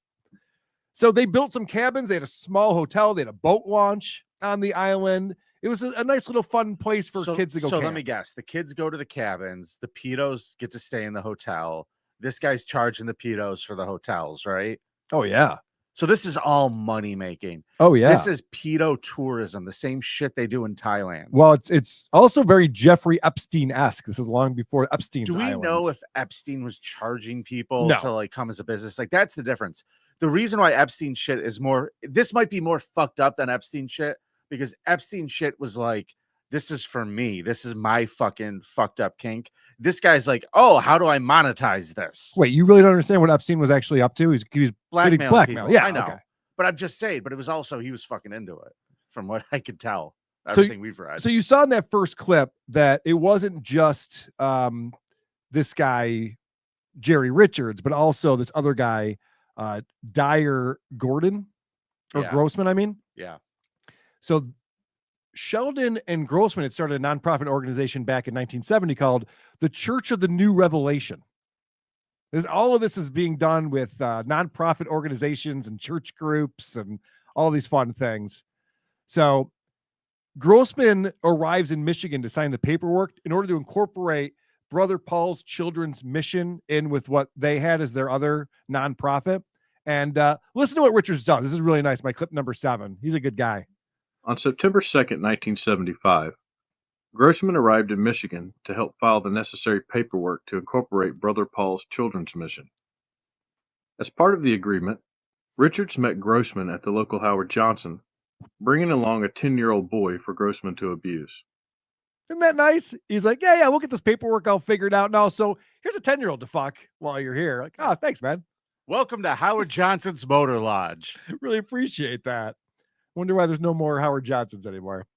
So they built some cabins. They had a small hotel. They had a boat launch on the island. It was a nice little fun place for kids to go. So camp. let me guess. The kids go to the cabins. The pedos get to stay in the hotel. This guy's charging the pedos for the hotels, right? Oh yeah. So this is all money making. Oh yeah. This is pedo tourism, the same shit they do in Thailand. Well, it's also very Jeffrey Epstein-esque. This is long before Epstein's Do we Island. know if Epstein was charging people No. to like come as a business? Like that's the difference. The reason why Epstein shit is more, this might be more fucked up than Epstein shit, because Epstein shit was like, this is for me. This is my fucking fucked up kink. This guy's like, oh, how do I monetize this? Wait, you really don't understand what Epstein was actually up to? He was getting Blackmailing blackmail. people. Yeah, I know. okay. But I'm just saying, but it was also, he was fucking into it from what I could tell. So- Everything we've read. So you saw in that first clip that it wasn't just this guy, Jerry Richards, but also this other guy, Dyer Gordon or Yeah. Grossman, I mean. Yeah. So Sheldon and Grossman had started a nonprofit organization back in 1970 called the Church of the New Revelation. All of this is being done with nonprofit organizations and church groups and all these fun things. So Grossman arrives in Michigan to sign the paperwork in order to incorporate Brother Paul's Children's Mission in with what they had as their other nonprofit. And listen to what Richards does. This is really nice. My clip number 7. He's a good guy. On September 2nd, 1975, Grossman arrived in Michigan to help file the necessary paperwork to incorporate Brother Paul's Children's Mission. As part of the agreement, Richards met Grossman at the local Howard Johnson, bringing along a 10-year-old boy for Grossman to abuse. Isn't that nice? He's like, yeah, we'll get this paperwork all figured out now. So here's a 10-year-old to fuck while you're here. Like, oh, thanks, man. Welcome to Howard Johnson's Motor Lodge. Really appreciate that. Wonder why there's no more Howard Johnsons anymore.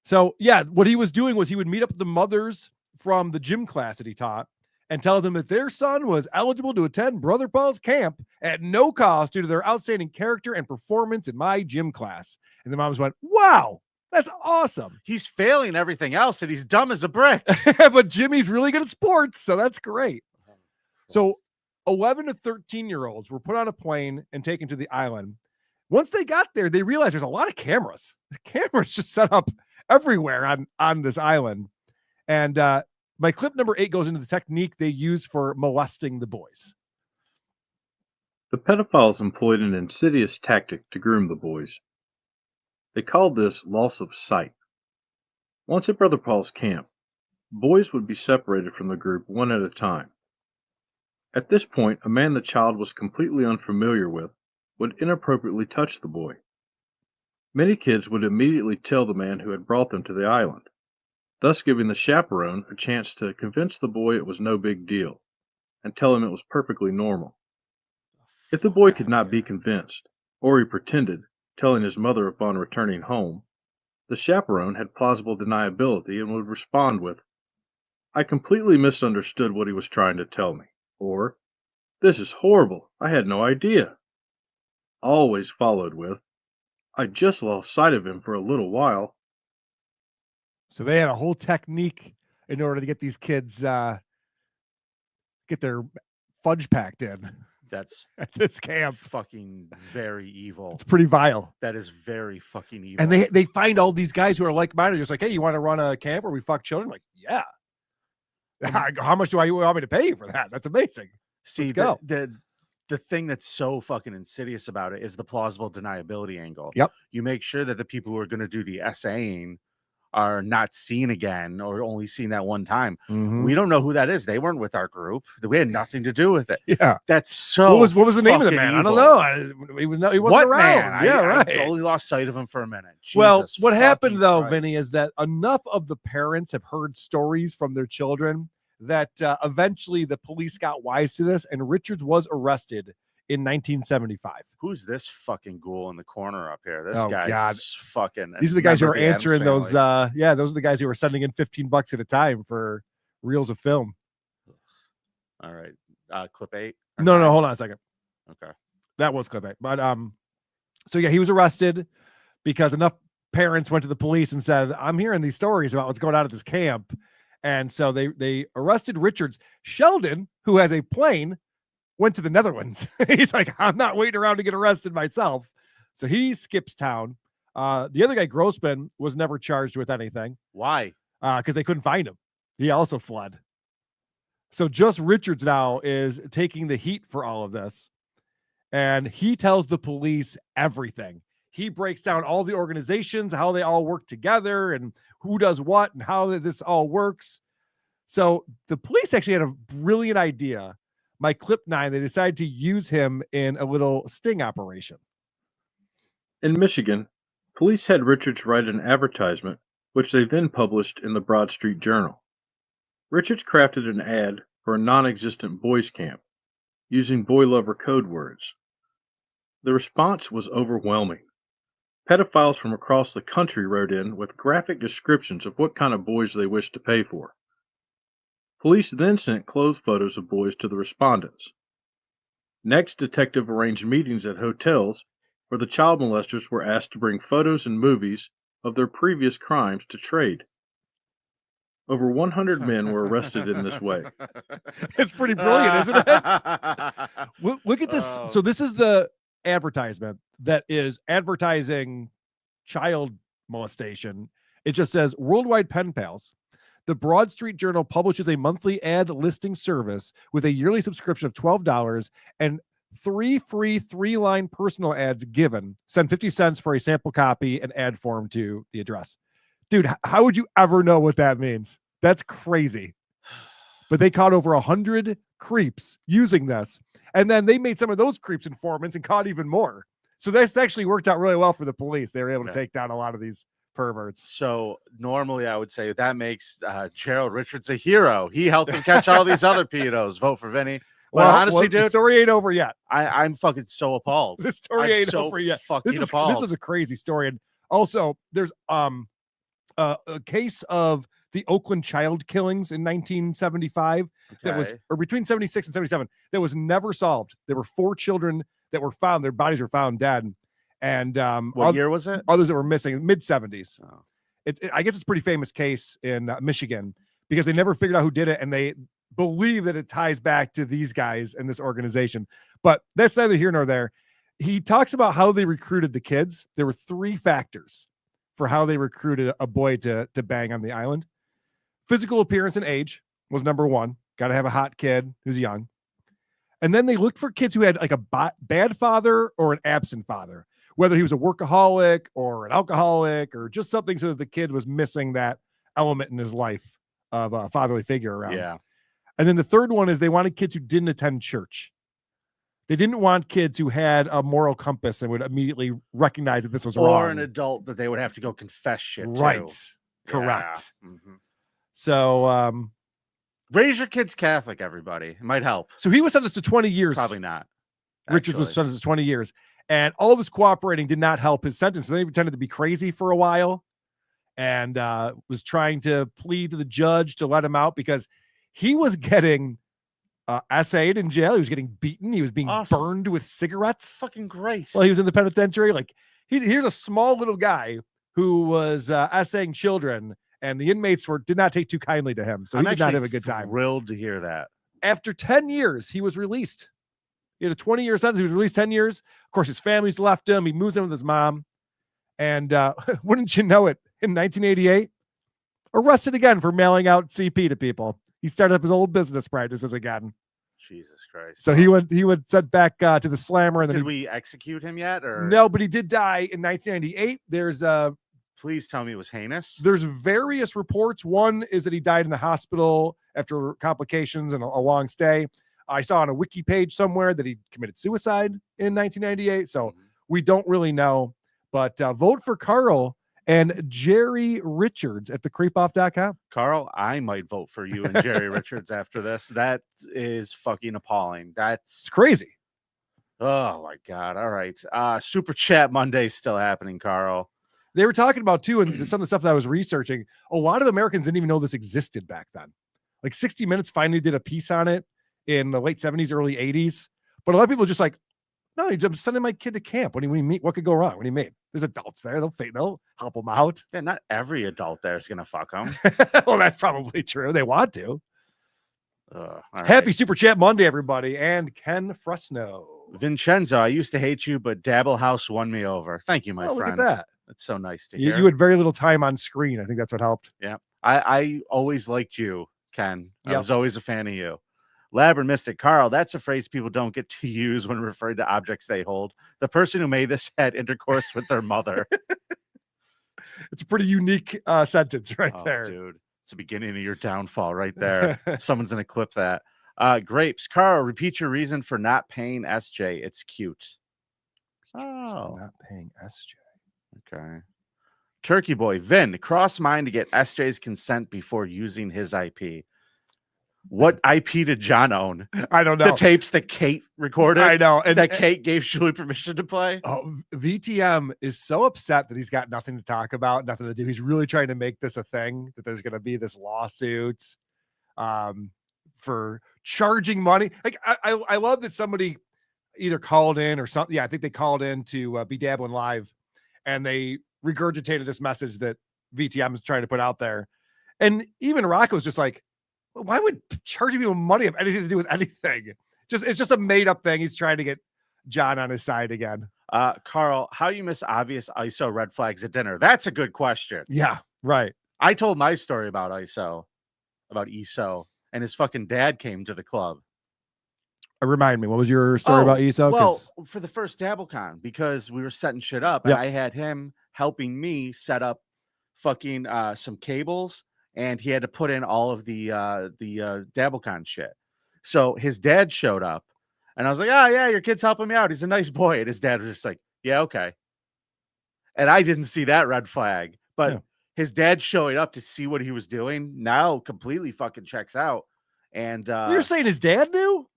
So yeah, what he was doing was he would meet up with the mothers from the gym class that he taught and tell them that their son was eligible to attend Brother Paul's camp at no cost due to their outstanding character and performance in my gym class. And the moms went, wow, that's awesome. He's failing everything else and he's dumb as a brick. But Jimmy's really good at sports, so that's great. So 11 to 13-year-olds were put on a plane and taken to the island. Once they got there, they realized there's a lot of cameras. The cameras just set up everywhere on this island. And my clip number 8 goes into the technique they use for molesting the boys. The pedophiles employed an insidious tactic to groom the boys. They called this loss of sight. Once at Brother Paul's camp, boys would be separated from the group one at a time. At this point, a man the child was completely unfamiliar with would inappropriately touch the boy. Many kids would immediately tell the man who had brought them to the island, thus giving the chaperone a chance to convince the boy it was no big deal and tell him it was perfectly normal. If the boy could not be convinced, or he pretended, telling his mother upon returning home, the chaperone had plausible deniability and would respond with, "I completely misunderstood what he was trying to tell me," or, "This is horrible, I had no idea." Always followed with, "I just lost sight of him for a little while." So they had a whole technique in order to get these kids kind get their fudge packed in That's at this camp. fucking very evil. It's pretty vile. That is very fucking evil. And they find all these guys who are like-minded, just like, hey, you want to run a camp where we fuck children? I'm like, yeah. How much do you want me to pay you for that? That's amazing. See, go. The thing that's so fucking insidious about it is the plausible deniability angle. Yep. You make sure that the people who are going to do the essaying are not seen again or only seen that one time. Mhm. We don't know who that is. They weren't with our group. We had nothing to do with it. Yeah. That's so. What was the name of the fucking man? I don't evil. know. He wasn't What around. man? Yeah, I right. totally lost sight of him for a minute. Well, Jesus what happened fucking though, Christ. Vinny, is that enough of the parents have heard stories from their children that eventually the police got wise to this, and Richards was arrested in 1975. Who's this fucking ghoul in the corner up here? This Oh, guy's God. fucking. These are the guys who are member of the Addams answering those. family. Those are the guys who are sending in $15 at a time for reels of film. All right, clip 8. or No, 9? hold on a second. Okay. That was clip 8. But so yeah, he was arrested because enough parents went to the police and said, I'm hearing these stories about what's going on at this camp. And so they arrested Richards. Sheldon, who has a plane, went to the Netherlands. He's like, I'm not waiting around to get arrested myself. So he skips town. The other guy, Grossman, was never charged with anything Why? because they couldn't find him. He also fled. So just Richards now is taking the heat for all of this. And he tells the police everything. He breaks down all the organizations, how they all work together and who does what and how this all works. So the police actually had a brilliant idea. My clip 9, they decided to use him in a little sting operation. In Michigan, police had Richards write an advertisement, which they then published in the Broad Street Journal. Richards crafted an ad for a non-existent boys' camp, using boy lover code words. The response was overwhelming. Pedophiles from across the country wrote in with graphic descriptions of what kind of boys they wished to pay for. Police then sent clothes photos of boys to the respondents. Next, detective arranged meetings at hotels where the child molesters were asked to bring photos and movies of their previous crimes to trade. Over 100 men were arrested in this way. It's pretty brilliant, isn't it? Look at this. Oh. So this is the advertisement that is advertising child molestation. It just says Worldwide Pen Pals. The Broad Street Journal publishes a monthly ad listing service with a yearly subscription of $12 and 3 free 3-line personal ads given. Send 50 cents for a sample copy and ad form to the address. Dude, how would you ever know what that means? That's crazy. But they caught over 100 creeps using this. And then they made some of those creeps informants and caught even more. So this actually worked out really well for the police. They were able to take down a lot of these perverts. So normally I would say that makes Gerald Richards a hero. He helped them catch all these other pedos. Vote for Vinny. But honestly, the dude, story ain't over yet. I'm fucking so appalled. The story I'm ain't so over yet. fucking This appalled. is a crazy story. And also, there's a case of the Oakland child killings in 1975 that was, or between 76 and 77, that was never solved. There were 4 children that were found. Their bodies were found dead. And what year was it? Others that were missing, mid 70s. Oh. I guess it's a pretty famous case in Michigan because they never figured out who did it, and they believe that it ties back to these guys and this organization. But that's neither here nor there. He talks about how they recruited the kids. There were 3 factors for how they recruited a boy to bang on the island. Physical appearance and age was number 1. Got to have a hot kid who's young. And then they looked for kids who had like a bad father or an absent father, whether he was a workaholic or an alcoholic or just something, so that the kid was missing that element in his life of a fatherly figure around. Yeah. And then the third one is they wanted kids who didn't attend church. They didn't want kids who had a moral compass and would immediately recognize that this was wrong. Or an adult that they would have to go confess shit right. to. Correct. Yeah. Mm-hmm. So raise your kids Catholic, everybody. It might help. So he was sentenced to 20 years. Probably not. Richards was sentenced to 20 years. And all this cooperating did not help his sentence. So they pretended to be crazy for a while and was trying to plead to the judge to let him out because he was getting essayed in jail. He was getting beaten. He was being burned with cigarettes. Fucking great. Well, he was in the penitentiary. Like here's a small little guy who was essaying children, and the inmates did not take too kindly to him. So he did not have a good time. Thrilled to hear that. After 10 years, he was released. He had a 20-year sentence. He was released 10 years. Of course, his family's left him. He moves in with his mom. And wouldn't you know it, in 1988, arrested again for mailing out CP to people. He started up his old business practices again. Jesus Christ. So he went sent back to the slammer. And then did we execute him yet? Or no, but he did die in 1998. There's please tell me it was heinous. There's various reports. One is that he died in the hospital after complications and a long stay. I saw on a wiki page somewhere that he committed suicide in 1998. So we don't really know. But vote for Karl and Jerry Richards at thecreepoff.com. Karl, I might vote for you and Jerry Richards after this. That is fucking appalling. That's crazy. Oh my God. All right. Super Chat Monday's still happening, Karl. They were talking about too, and some of the stuff that I was researching, a lot of Americans didn't even know this existed back then. Like 60 Minutes finally did a piece on it in the late 70s, early 80s. But a lot of people just like, no, I'm sending my kid to camp. When you meet, what could go wrong? When you meet, there's adults there. They'll help them out. Yeah, not every adult there is gonna fuck them. Well, that's probably true. They want to. Happy right. Super Chat Monday, everybody, and Ken Fresno. Vincenzo, I used to hate you, but Dabble House won me over. Thank you, my friend. Look at that. It's so nice to hear. You had very little time on screen. I think that's what helped. Yeah, I always liked you, Ken. I was always a fan of you. Labyrinth Mystic, Karl, that's a phrase people don't get to use when referring to objects they hold. The person who made this had intercourse with their mother. It's a pretty unique sentence right there. Dude, it's the beginning of your downfall right there. Someone's going to clip that. Grapes, Karl, repeat your reason for not paying SJ. It's cute. Oh. Not paying SJ. Okay. Turkey Boy, Vin, cross mine to get SJ's consent before using his IP. What IP did John own? I don't know. The tapes that Kate recorded. I know. And that Kate gave Julie permission to play. Oh, VTM is so upset that he's got nothing to talk about, nothing to do. He's really trying to make this a thing, that there's going to be this lawsuit for charging money. Like, I love that somebody either called in or something. Yeah, I think they called in to be dabbling live, and they regurgitated this message that VTM is trying to put out there. And even Rocco's just like, why would charging people money have anything to do with anything? It's just a made up thing. He's trying to get John on his side again. Karl, how you miss obvious ISO red flags at dinner? That's a good question. Yeah, right. I told my story about ISO, about ESO, and his fucking dad came to the club. Remind me, what was your story about ESO? Well, for the first DabbleCon, because we were setting shit up, and I had him helping me set up fucking some cables. And he had to put in all of the DabbleCon shit. So his dad showed up, and I was like, "Oh yeah, your kid's helping me out. He's a nice boy." And his dad was just like, "Yeah, okay." And I didn't see that red flag, but his dad showing up to see what he was doing now completely fucking checks out. And you're saying his dad knew?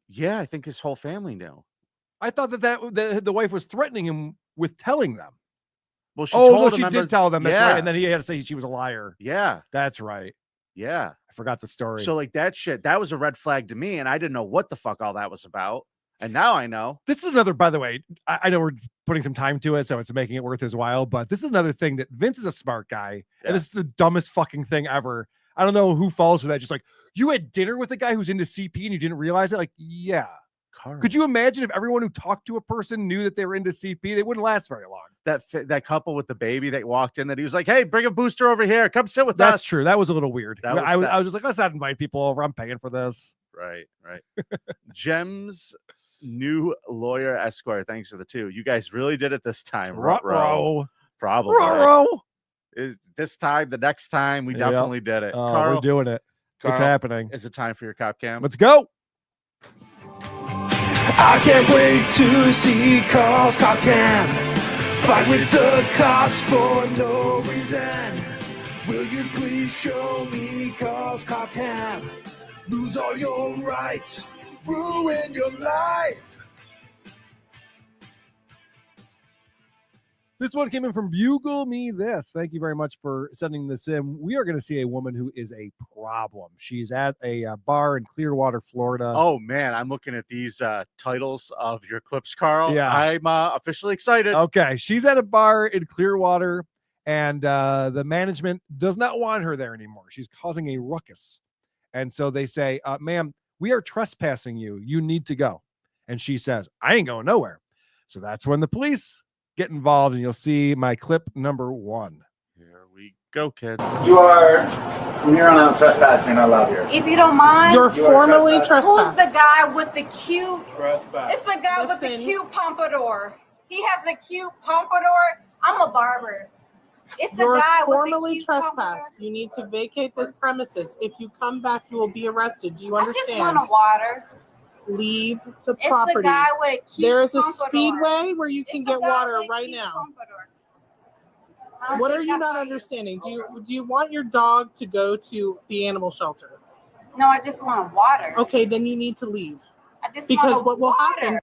Yeah, I think his whole family knew. I thought that the wife was threatening him with telling them. Well, she did tell them. That's right. And then he had to say she was a liar. Yeah. That's right. Yeah. I forgot the story. So like that shit, that was a red flag to me. And I didn't know what the fuck all that was about. And now I know. This is another, by the way, I know we're putting some time to it, so it's making it worth his while. But this is another thing that Vince is a smart guy. Yeah. And this is the dumbest fucking thing ever. I don't know who falls for that. Just like, you had dinner with a guy who's into CP and you didn't realize it? Like, yeah. Karl. Could you imagine if everyone who talked to a person knew that they were into CP? They wouldn't last very long. That couple with the baby that walked in, that he was like, "Hey, bring a booster over here. Come sit with us." That's true. That was a little weird. I was just like, let's not invite people over. I'm paying for this. Right. Gems, new lawyer Esquire. Thanks for the 2. You guys really did it this time. Ruh-roh. Probably. Ruh-roh. This time, the next time, we definitely did it. Karl, we're doing it. It's happening. Is it time for your cop cam? Let's go. I can't wait to see Karl's cop cam. Fight with the cops for no reason. Will you please show me Karl's cop cam? Lose all your rights, ruin your life. This one came in from Bugle Me This. Thank you very much for sending this in. We are going to see a woman who is a problem. She's at a bar in Clearwater, Florida. Oh, man. I'm looking at these titles of your clips, Karl. Yeah. I'm officially excited. Okay. She's at a bar in Clearwater, and the management does not want her there anymore. She's causing a ruckus. And so they say, ma'am, we are trespassing you. You need to go. And she says, I ain't going nowhere. So that's when the police get involved, and you'll see my clip number 1. Here we go, kids. You are, from here on out, trespassing. You're not allowed here. If you don't mind, You're formally who's trespassed. the guy with the cute? Trespass. It's the guy with the Listen. cute pompadour. He has a cute pompadour. I'm a barber. It's the You're guy formally with the cute trespassed. You need to vacate this premises. If you come back, you will be arrested. Do you pompadour. I just understand? want a water. Leave the It's property. the guy with a cute There is a pompadour. speedway where you can It's the get guy water with a right cute now. pompadour. I don't What think are you that's not how understanding? Do you want your dog to go to the animal shelter? No, I just want water. Okay, then you need to leave. I just Because want what will water. happen?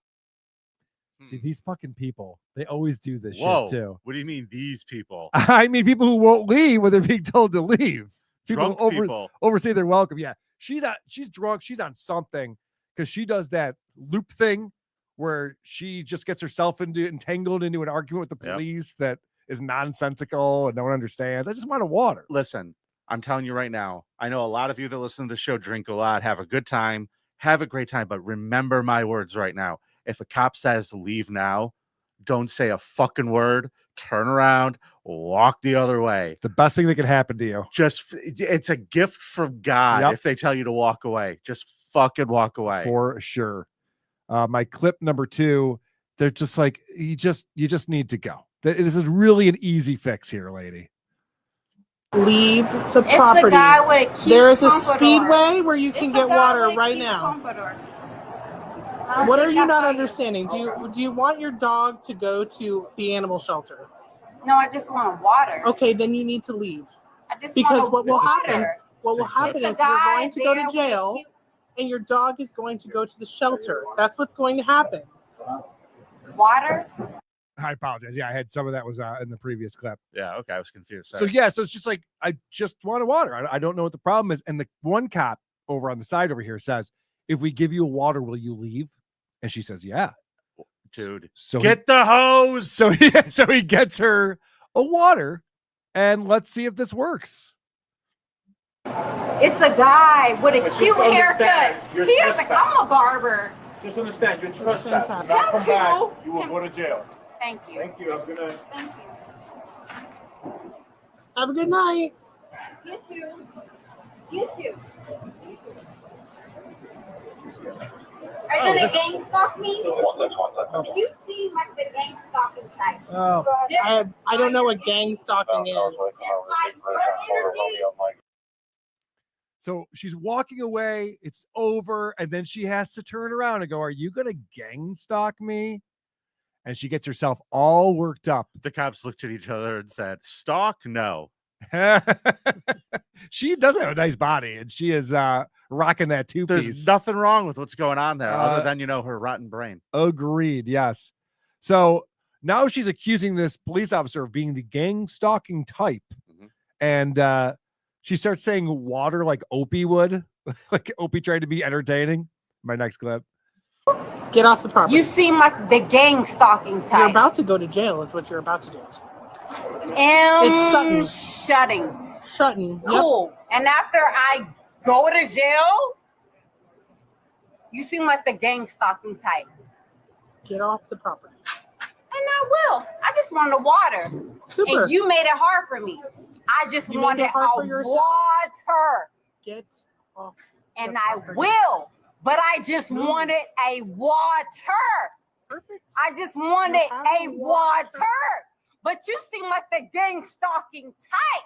See, these fucking people, they always do this Whoa. shit too. What do you mean these people? I mean, people who won't leave when they're being told to leave. People Drunk people. overstay their welcome. Yeah, she's drunk. She's on something because she does that loop thing where she just gets herself entangled into an argument with the Yep. police that is nonsensical and no one understands. I just want a water. Listen, I'm telling you right now, I know a lot of you that listen to the show drink a lot, have a good time, have a great time, but remember my words right now. If a cop says leave now, don't say a fucking word, turn around, walk the other way. The best thing that could happen to you. It's a gift from God Yep. if they tell you to walk away. Just fucking walk away. For sure. My clip number 2, they're just like, you just need to go. This is really an easy fix here, lady. Leave the It's property. the guy with a cute There is a pompadour. speedway where you can It's the get guy water with a right cute now. pompadour. I don't What think are you that's not how understanding? Do you want your dog to go to the animal shelter? No, I just want water. Okay, then you need to leave. I just Because want what will water. happen? What will It's happen the is you're guy going to go there to with the jail, cute- and your dog is going to go to the shelter. That's what's going to happen. Water. I apologize. Yeah, I had some of that was in the previous clip. Yeah, okay, I was confused. So Sorry. yeah, so it's just like, I just want water. I don't know what the problem is. And the one cop over on the side over here says, if we give you a water, will you leave? And she says, yeah. Dude, So get the hose. so he gets her a water, and let's see if this works. It's a guy with a But cute just understand, haircut. you're He has a, trespassing. I'm a barber. Just understand, you're trespassing. fantastic. Not come Thank back, you. you will go to jail. Thank you. Thank you. Have a good night. Thank you. Have a good night. You too. You too. Are you gonna gang stalk me? You seem like the gang stalking type. Oh, I don't know what gang stalking is. Just like your energy. So she's walking away, it's over, and then she has to turn around and go, are you gonna gang stalk me? And she gets herself all worked up. The cops looked at each other and said, stalk? No. She does have a nice body, and she is rocking that two-piece. There's nothing wrong with what's going on there other Uh, than, her rotten brain. Agreed. Yes. So now she's accusing this police officer of being the gang stalking type. Mhm. And she starts saying water like Opie would, like Opie tried to be entertaining. My next clip. Get off the property. You seem like the gang stalking type. You're about to go to jail is what you're about to do. It's Sutton. shutting. Shutting. Yep. Cool. And after I go to jail, you seem like the gang stalking type. Get off the property. And I will. I just want the water. Super. And you made it hard for me. I just You made wanted it hard for a yourself. water. Get off. And the I property. will. But I just Move. wanted a water. Perfect. I just wanted have a a water. water. But you seem like the gang stalking type.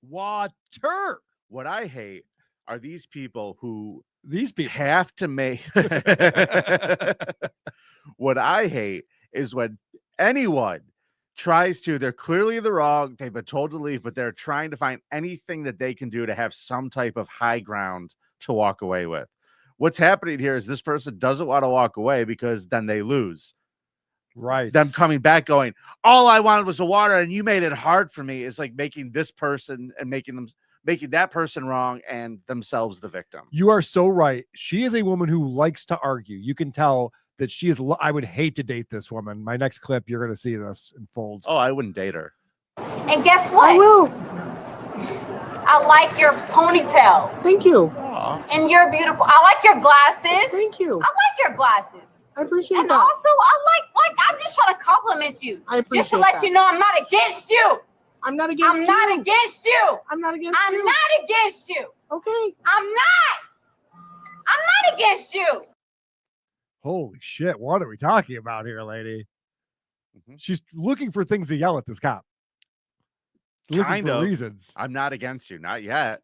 Water. What I hate are these people who These people. have to make. What I hate is when anyone tries to, they're clearly in the wrong, they've been told to leave, but they're trying to find anything that they can do to have some type of high ground to walk away with. What's happening here is this person doesn't want to walk away because then they lose. Right. Them coming back going, all I wanted was a water and you made it hard for me, is like making this person and making that person wrong and themselves the victim. You are so right. She is a woman who likes to argue. You can tell that she is. I would hate to date this woman. My next clip, you're going to see this in folds. Oh, I wouldn't date her. And guess what? I will. I like your ponytail. Thank you. And you're beautiful. I like your glasses. Thank you. I like your glasses. I appreciate And that. also, I like I'm just trying to compliment you. I appreciate just to let that. you know I'm not against you. I'm not against you. I'm not against you. I'm not against I'm you. not against you. Okay. I'm not against you. Holy shit. What are we talking about here, lady? She's looking for things to yell at this cop. She's looking Kind for of. reasons. I'm not against you. Not yet.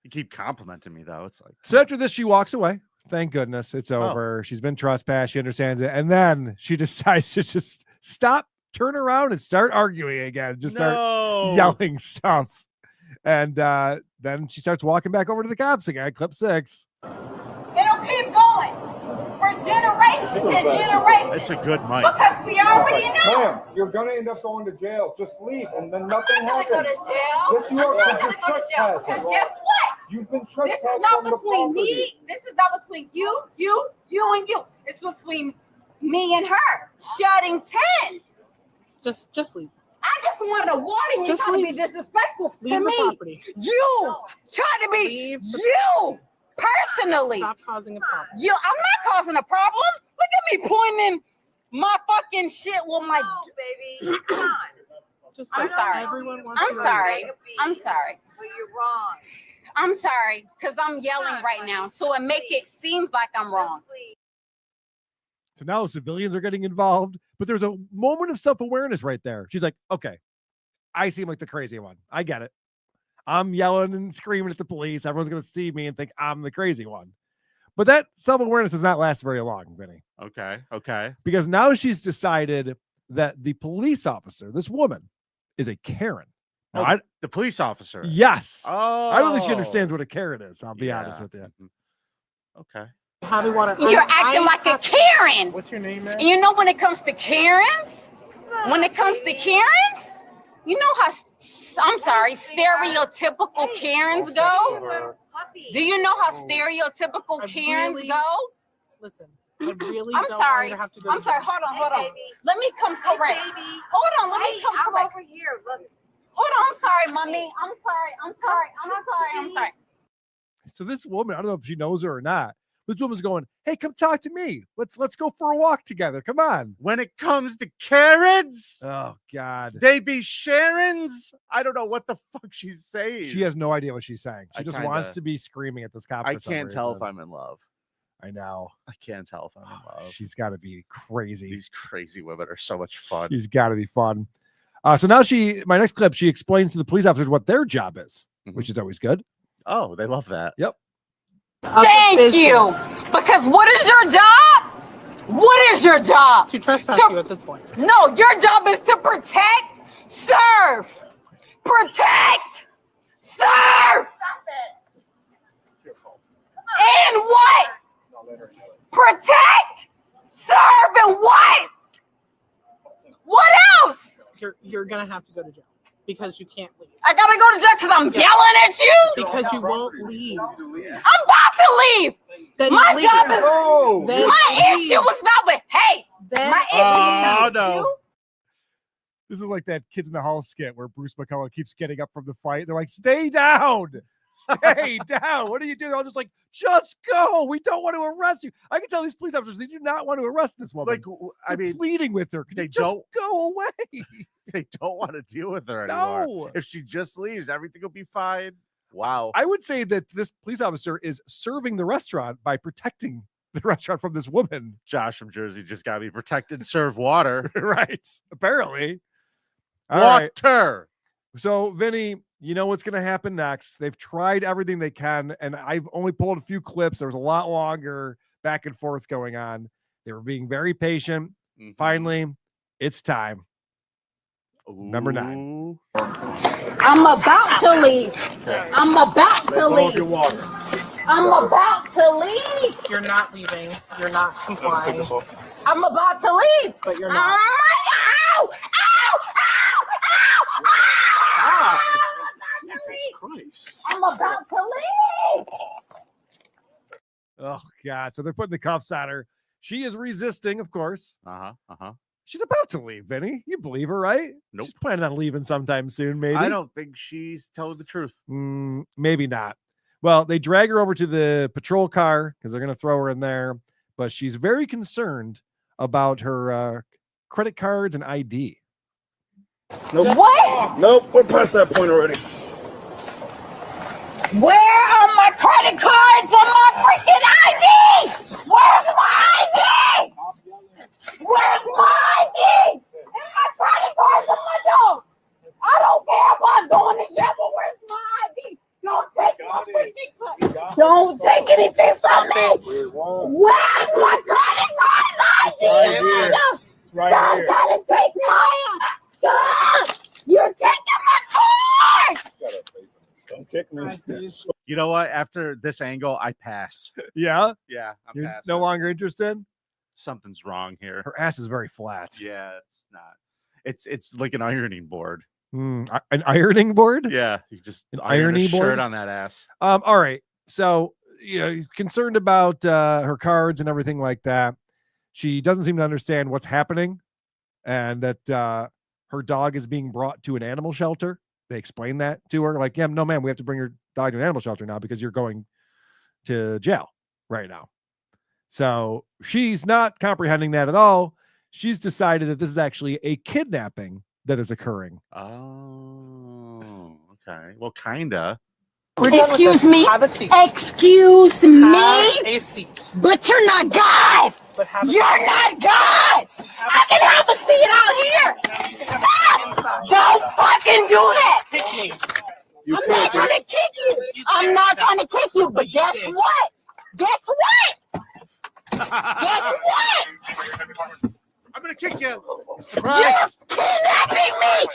You keep complimenting me, though. It's like. So after this, she walks away. Thank goodness it's over. She's been trespassed. She understands it. And then she decides to just stop, turn around, and start arguing again. Just start yelling stuff. And then she starts walking back over to the cops again. Clip 6. It'll keep going for generations and generations. It's a good mic. Because we already know. Ma'am, you're gonna end up going to jail. Just leave, and then nothing I'm not happens. gonna go to jail. Yes, you are. I'm not Because gonna you're go to jail. trespassing. Because guess what? You've been This trespassing is not on the between property. me. This is not between you, and you. It's between me and her. Shutting 10. Just leave. I just wanted to warn you. Just Trying to leave. be disrespectful Leave to the me. property. You try to be Leave the you personally. Stop causing a problem. I'm not causing a problem. Look at me pointing my fucking shit with my. No, baby, come on. Just I'm sorry. Everyone wants I'm to sorry. I'm sorry. But you're wrong. I'm sorry because I'm yelling right now, so it make it seems like I'm wrong. So now civilians are getting involved, but there's a moment of self-awareness right there. She's like, okay, I seem like the crazy one. I get it. I'm yelling and screaming at the police. Everyone's going to see me and think I'm the crazy one. But that self-awareness does not last very long, Vinny. Okay. Because now she's decided that the police officer, this woman, is a Karen. Now, The police officer. Yes. Oh. I don't think she understands what a Karen is. I'll be honest with you. Okay. How do you want to? You're acting like a Karen. What's your name, man? And you know when it comes to Karens, you know how, I'm sorry, stereotypical Karens go? Do you know how stereotypical Karens go? Listen, I really I'm don't sorry. want you to have to go. I'm to sorry. jail. Hold on. Let me come correct. Hold on. Let me come correct. Over here. Look. Hold on. I'm sorry, mommy. I'm sorry. So this woman, I don't know if she knows her or not. This woman's going, hey, come talk to me. Let's go for a walk together. Come on. When it comes to Karens, Oh, God. they be Sharons. I don't know what the fuck she's saying. She has no idea what she's saying. She I just kinda- wants to be screaming at this cop. I for some can't tell if reason. I'm in love. I know. I can't tell if I'm in love. She's got to be crazy. These crazy women are so much fun. She's got to be fun. So now my next clip, she explains to the police officers what their job is, which is always good. Oh, they love that. Yep. Thank you. Because what is your job? What is your job? To trespass you at this point. No, your job is to protect, serve. Protect, serve. And what? Protect, serve, and what? What else? You're gonna have to go to jail because you can't leave. I gotta go to jail because I'm yelling at you? Because you won't leave. I'm about to leave. Then My leave. job is. Then My leave. issue was not with. Hey, Then my issue is no. with you. This is like that Kids in the Hall skit where Bruce McCullough keeps getting up from the fight. They're like, stay down. Stay down. What are you doing? They're all just like, just go. We don't want to arrest you. I can tell these police officers, they do not want to arrest this woman. Like, I They're mean, pleading with her. Could they you just don't- go away. they don't want to deal with her anymore. No. If she just leaves, everything will be fine. Wow. I would say that this police officer is serving the restaurant by protecting the restaurant from this woman. Josh from Jersey just got me protected. Serve water. Right. Apparently. All right. Water. So, Vinny, you know what's going to happen next. They've tried everything they can, and I've only pulled a few clips. There was a lot longer back and forth going on. They were being very patient. Finally, it's time. Number 9. I'm about to leave. I'm about to leave. I'm about to leave. You're not leaving. You're not complying. I'm about to leave. But you're not. Ow! Ow! Ow! Ow! Jesus Christ. I'm about to leave. Oh, God. So they're putting the cuffs on her. She is resisting, of course. Uh-huh. She's about to leave, Vinny. You believe her, right? Nope. She's planning on leaving sometime soon, maybe. I don't think she's telling the truth. Maybe not. Well, they drag her over to the patrol car because they're going to throw her in there. But she's very concerned about her credit cards and ID. Nope. What? Nope, we're past that point already. Where are my credit cards and my freaking ID? Where's my ID? Where's my ID? And my credit cards and my dog. I don't care if I'm going to jail, but where's my ID? Don't take my freaking card. Don't take anything from me. Where's my credit cards and ID? Stop trying to take my Stop! You're taking my cards! Don't kick me. You know what? After this angle, I pass. Yeah? Yeah, I'm You're passing. no longer interested? Something's wrong here. Her ass is very flat. Yeah, it's not. It's like an ironing board. An ironing board? Yeah, you just An iron a ironing shirt board? on that ass. All right. So, concerned about her cards and everything like that. She doesn't seem to understand what's happening and that her dog is being brought to an animal shelter. They explain that to her. Like, yeah, no, ma'am, we have to bring your dog to an animal shelter now because you're going to jail right now. So she's not comprehending that at all. She's decided that this is actually a kidnapping that is occurring. Oh, okay. Well, kinda. Excuse me. Have a seat. Excuse me. Have a seat. But you're not God. But have a You're not God. I can have a seat out here. Stop. Don't fucking do that. Kick me. I'm not trying to kick you. I'm not trying to kick you. But guess what? Guess what? Guess what? I'm gonna kick you. You're Surprise! kidnapping me.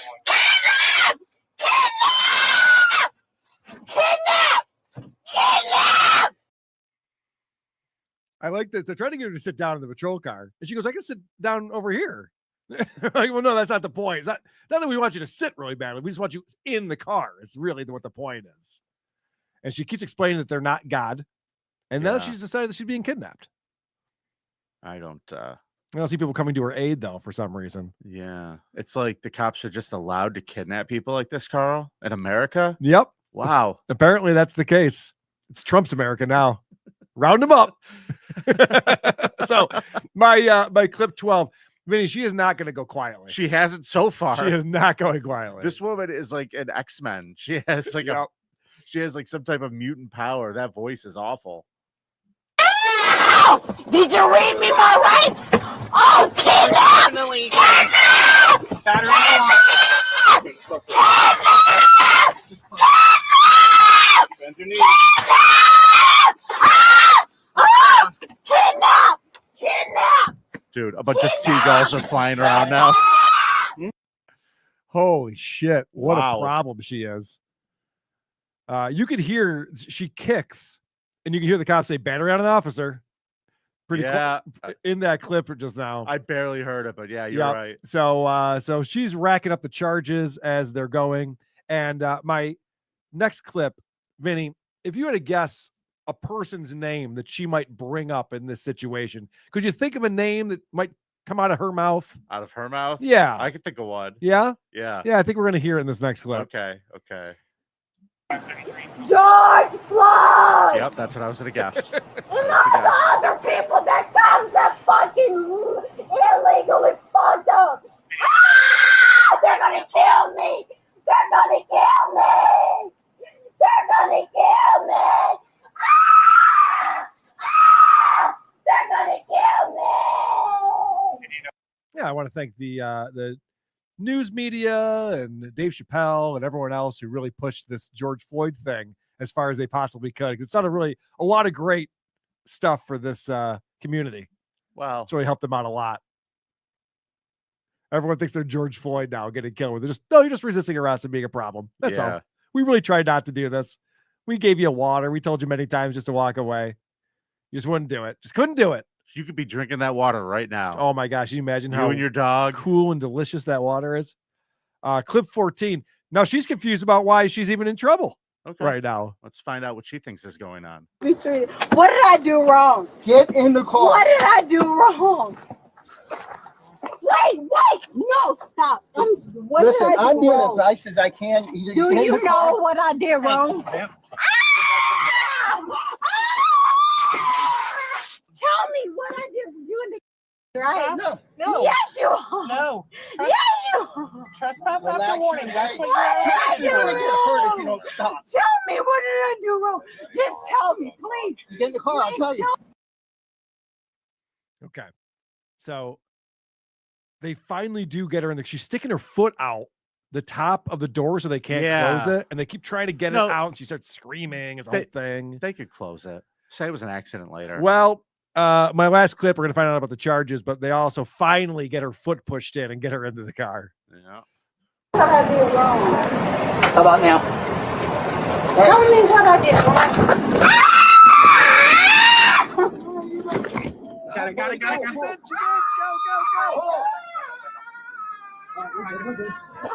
Kidnap. Kidnap. Kidnap. I like that they're trying to get her to sit down in the patrol car. And she goes, I can sit down over here. Like, well, no, that's not the point. It's not that we want you to sit really badly. We just want you in the car. It's really what the point is. And she keeps explaining that they're not God. And now Yeah. she's decided that she's being kidnapped. I don't. I don't see people coming to her aid, though, for some reason. Yeah, it's like the cops are just allowed to kidnap people like this, Carl, in America. Yep. Wow. Apparently that's the case. It's Trump's America now. Round them up. So my clip 12, Vinny, she is not going to go quietly. She hasn't so far. She is not going quietly. This woman is like an X-Men. She has like she has like some type of mutant power. That voice is awful. Did you read me my rights? Oh, kidnap! Definitely. Kidnap! Battery Kidnap! Bend your knee. Kidnap! Kidnap! Dude, a bunch of seagulls are flying around now. Holy shit. What Wow. a problem she is. You could hear she kicks and you can hear the cops say battery on an officer. Pretty Yeah. in that clip just now. I barely heard it, but yeah, you're Yep. right. So she's racking up the charges as they're going. And my next clip, Vinny, if you had to guess a person's name that she might bring up in this situation, could you think of a name that might come out of her mouth? Out of her mouth? Yeah. I could think of one. Yeah? Yeah. Yeah, I think we're going to hear it in this next clip. Okay. Okay. George Floyd! Yep, that's what I was gonna guess. And all the other people that comes that fucking illegally fucked up. Ah! They're gonna kill me! They're gonna kill me! They're gonna kill me! Ah! Ah! They're gonna kill me! Yeah, I want to thank the news media and Dave Chappelle and everyone else who really pushed this George Floyd thing as far as they possibly could. Because it's not a lot of great stuff for this community. Wow. It's really helped them out a lot. Everyone thinks they're George Floyd now getting killed. You're just resisting arrest and being a problem. That's all. We really tried not to do this. We gave you water. We told you many times just to walk away. You just wouldn't do it. Just couldn't do it. You could be drinking that water right now. Oh my gosh. Can you imagine You how and your dog. cool and delicious that water is? Clip 14. Now she's confused about why she's even in trouble Okay. right now. Let's find out what she thinks is going on. What did I do wrong? Get in the car. What did I do wrong? Wait, no, stop. What Listen, did I do I'm being wrong? as nice as I can. Either Do get in you the car- know what I did wrong? Hey, ma'am. Tell me what I did. You in the right? No. Yes, you are. No. Yes, you are. Trespass Relax after warning. your That's legs. what What you're did I You're do gonna get hurt if you wrong? don't stop. Tell me what did I do wrong? Just tell me, please. You get in the car, I'll tell you. Okay. So they finally do get her in the, she's sticking her foot out the top of the door so they can't close it. And they keep trying to get it out. And she starts screaming. It's a whole thing. They could close it. Say it was an accident later. Well, my last clip, we're going to find out about the charges, but they also finally get her foot pushed in and get her into the car. Yeah. What I did wrong. How about now? Tell me what I did wrong. Got it.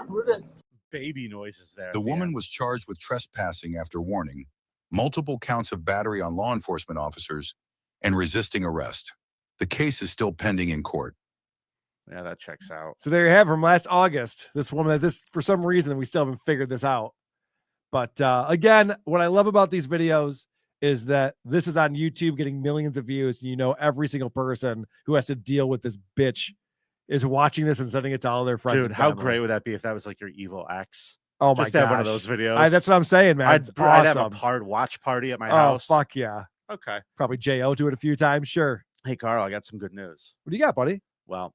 We're good. Baby noises there. The woman was charged with trespassing after warning, multiple counts of battery on law enforcement officers, and resisting arrest. The case is still pending in court. Yeah, that checks out. So there you have from last August. This woman, for some reason, we still haven't figured this out. But again, what I love about these videos is that this is on YouTube getting millions of views. And you know, every single person who has to deal with this bitch is watching this and sending it to all their friends. Dude, and how family. great would that be if that was like your evil ex? Oh my Just to have one of gosh. those videos. That's what I'm saying, man. It's I'd have a awesome. watch party at my Oh, house. fuck yeah. Okay. Probably J.O. do it a few times. Sure. Hey, Carl, I got some good news. What do you got, buddy? Well,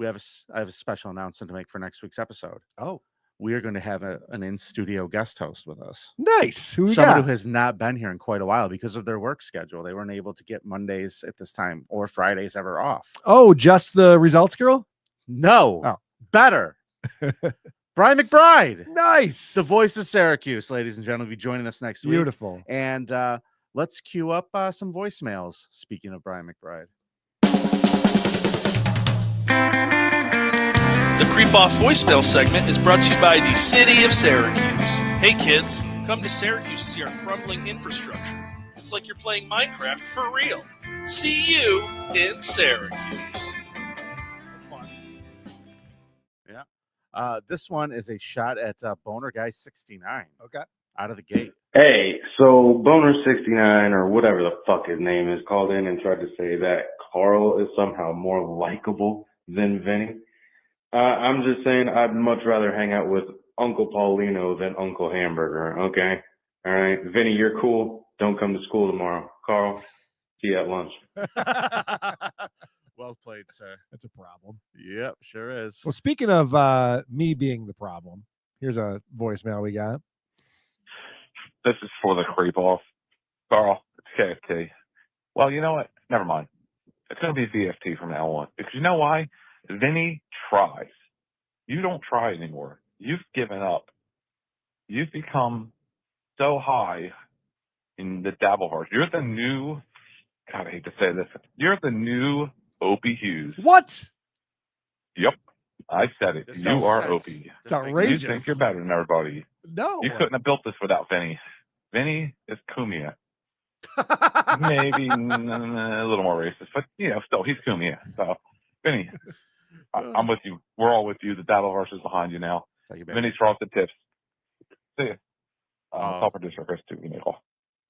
I have a special announcement to make for next week's episode. Oh. We are going to have an in-studio guest host with us. Nice. Who we Someone got? who has not been here in quite a while because of their work schedule. They weren't able to get Mondays at this time or Fridays ever off. Oh, just the results girl? No. Oh. Better. Brian McBride. Nice. The voice of Syracuse, ladies and gentlemen, will be joining us next week. Beautiful. And let's cue up some voicemails. Speaking of Brian McBride. The Creepoff voicemail segment is brought to you by the City of Syracuse. Hey kids, come to Syracuse to see our crumbling infrastructure. It's like you're playing Minecraft for real. See you in Syracuse. Yeah. This one is a shot at Boner Guy 69. Okay. Out of the gate. Hey, so Boner69 or whatever the fuck his name is called in and tried to say that Carl is somehow more likable than Vinny. I'm just saying I'd much rather hang out with Uncle Paulino than Uncle Hamburger, okay? All right, Vinny, you're cool. Don't come to school tomorrow. Carl, see you at lunch. Well played, sir. That's a problem. Yep, sure is. Well, speaking of me being the problem, here's a voicemail we got. This is for the Creepoff. Carl, it's KFT. Well, you know what? Never mind. It's going to be VFT from now on. Because you know why? Vinny tries. You don't try anymore. You've given up. You've become so high in the dabble horse. You're the new, God, I hate to say this. You're the new Opie Hughes. What? Yep. I said it. This You makes are sense. Opie. It's outrageous. You think you're better than everybody. No. You couldn't have built this without Vinny. Vinny is Kumia. Maybe a little more racist, but you know, still he's Kumia. So, Vinny, I'm with you. We're all with you. The battle horse is behind you now. Vinny's frosted tips. See ya. Top producer Chris too.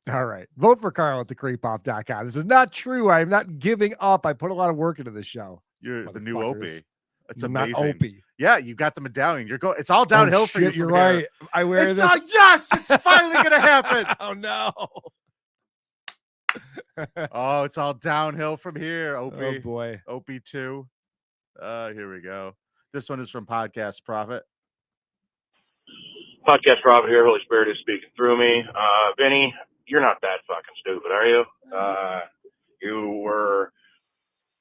All right. Vote for Carl at thecreepoff.com. This is not true. I'm not giving up. I put a lot of work into this show. You're the new Opie. It's Not amazing. Opie. Yeah, you got the medallion. It's all downhill for you. Shit, you're from here. right. I wear It's this. yes, it's finally gonna happen. Oh no. Oh, it's all downhill from here. Oh Opie. boy. Opie 2. Here we go. This one is from Podcast Prophet. Podcast Robert here. Holy Spirit is speaking through me. Vinny, you're not that fucking stupid, are you?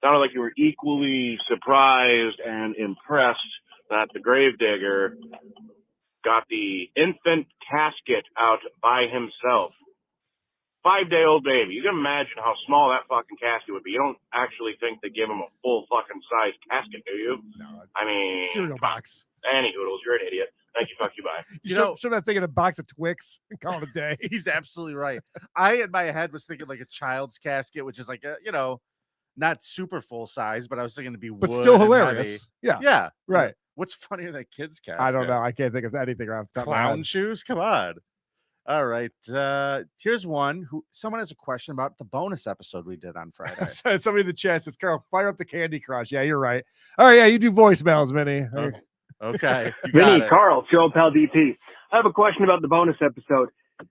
Sounded like you were equally surprised and impressed that the gravedigger got the infant casket out by himself. 5-day-old baby. You can imagine how small that fucking casket would be. You don't actually think they give him a full fucking size casket, do you? No. I mean, Cereal box. Any hoodles, you're an idiot. Thank you, fuck you, bye. You should have thinking a box of Twix and call it a day. He's absolutely right. I, in my head, was thinking like a child's casket, which is like a, not super full size, but I was thinking to be But wood still and hilarious. heavy. Yeah. Yeah. Right. What's funnier than kids casket? I don't know. I can't think of anything off the top of my Clown head. shoes? Come on. All right. Here's one who someone has a question about the bonus episode we did on Friday. Somebody in the chat says, Carl, fire up the Candy Crush. Yeah, you're right. All right, yeah, you do voicemails, Vinny. Okay. You got Vinny, it. Carl, Joe Pal DP. I have a question about the bonus episode.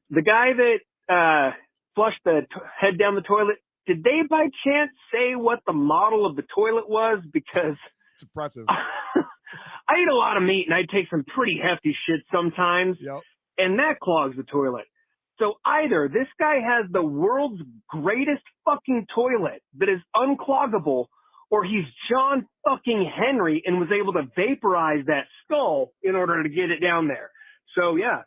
The guy that flushed the head down the toilet, did they by chance say what the model of the toilet was? Because it's impressive. I eat a lot of meat and I take some pretty hefty shit sometimes. Yep. And that clogs the toilet. So either this guy has the world's greatest fucking toilet that is uncloggable, or he's John fucking Henry and was able to vaporize that skull in order to get it down there. So yeah,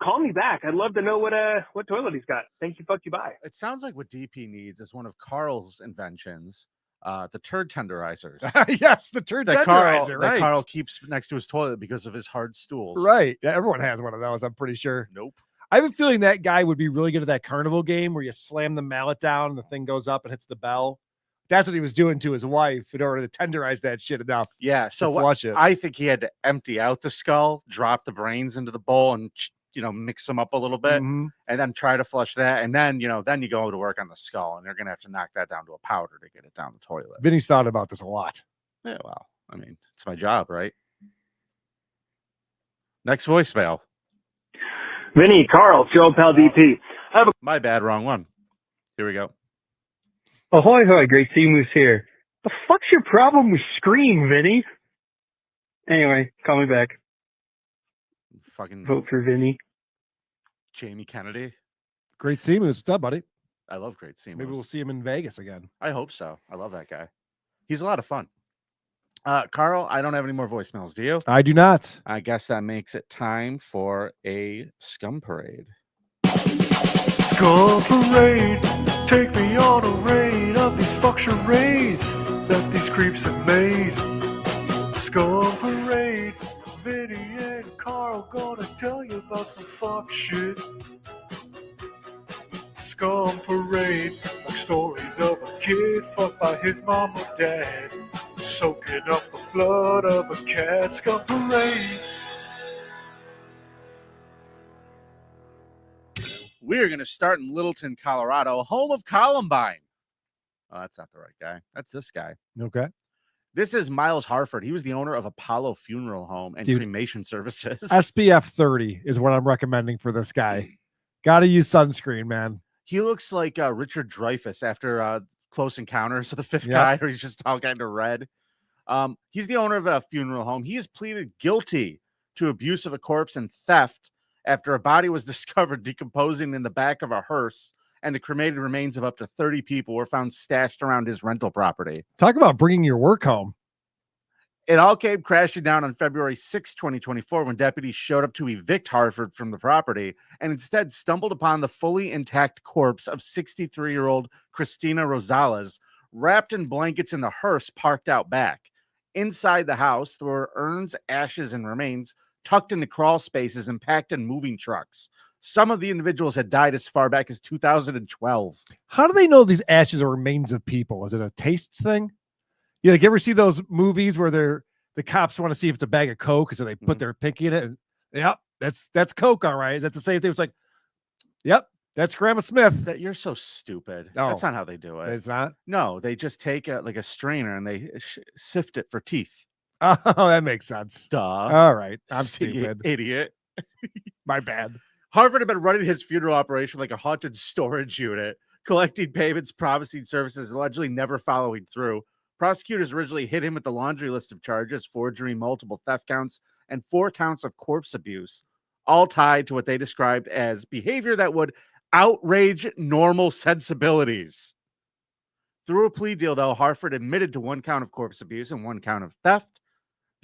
call me back. I'd love to know what toilet he's got. Thank you. Fuck you. Bye. It sounds like what DP needs is one of Carl's inventions, the turd tenderizers. Yes, the turd tenderizer. Right. That Carl keeps next to his toilet because of his hard stools. Right. Yeah, everyone has one of those, I'm pretty sure. Nope. I have a feeling that guy would be really good at that carnival game where you slam the mallet down and the thing goes up and hits the bell. That's what he was doing to his wife in order to tenderize that shit enough. Yeah. So flush it. I think he had to empty out the skull, drop the brains into the bowl, and mix them up a little bit, Mhm. and then try to flush that. And then then you go to work on the skull, and you're gonna have to knock that down to a powder to get it down the toilet. Vinny's thought about this a lot. Yeah. Well, I mean, it's my job, right? Next voicemail. Vinny, Carl, Joe Pal DP. My bad, wrong one. Here we go. Ahoy, hoy, Great Sea Moose here. The fuck's your problem with Scream, Vinny? Anyway, call me back. Fucking Vote for Vinny. Jamie Kennedy. Great Seamoose. What's up, buddy? I love Great Sea Moose. Maybe we'll see him in Vegas again. I hope so. I love that guy. He's a lot of fun. Carl, I don't have any more voicemails. Do you? I do not. I guess that makes it time for a Scum Parade. Scum Parade, take me on a raid of these fuck charades that these creeps have made. Scum Parade, Vinny and Carl gonna tell you about some fuck shit. Scum Parade, like stories of a kid fucked by his mom or dad, soaking up the blood of a cat. Scum Parade. We're going to start in Littleton, Colorado, home of Columbine. Oh, that's not the right guy. That's this guy. Okay. This is Miles Harford. He was the owner of Apollo Funeral Home and cremation services. SPF 30 is what I'm recommending for this guy. Got to use sunscreen, man. He looks like Richard Dreyfuss after Close Encounters of the Fifth Yep. Guy, where he's just all kind of red. He's the owner of a funeral home. He has pleaded guilty to abuse of a corpse and theft after a body was discovered decomposing in the back of a hearse, and the cremated remains of up to 30 people were found stashed around his rental property. Talk about bringing your work home. It all came crashing down on February 6, 2024, when deputies showed up to evict Harford from the property and instead stumbled upon the fully intact corpse of 63-year-old Christina Rosales, wrapped in blankets in the hearse parked out back. Inside the house, there were urns, ashes, and remains tucked into crawl spaces and packed in moving trucks. Some of the individuals had died as far back as 2012. How do they know these ashes are remains of people? Is it a taste thing? You ever see those movies where the cops want to see if it's a bag of Coke, so they put their pinky in it? And, yep, that's Coke, all right. Is that the same thing? It's like, yep, that's Grandma Smith. You're so stupid. No, that's not how they do it. It's not? No, they just take a strainer and they sift it for teeth. Oh, that makes sense. Duh. All right. I'm stupid. Idiot. My bad. Harvard had been running his funeral operation like a haunted storage unit, collecting payments, promising services, allegedly never following through. Prosecutors originally hit him with the laundry list of charges, forgery, multiple theft counts, and 4 counts of corpse abuse, all tied to what they described as behavior that would outrage normal sensibilities. Through a plea deal, though, Harford admitted to 1 count of corpse abuse and 1 count of theft.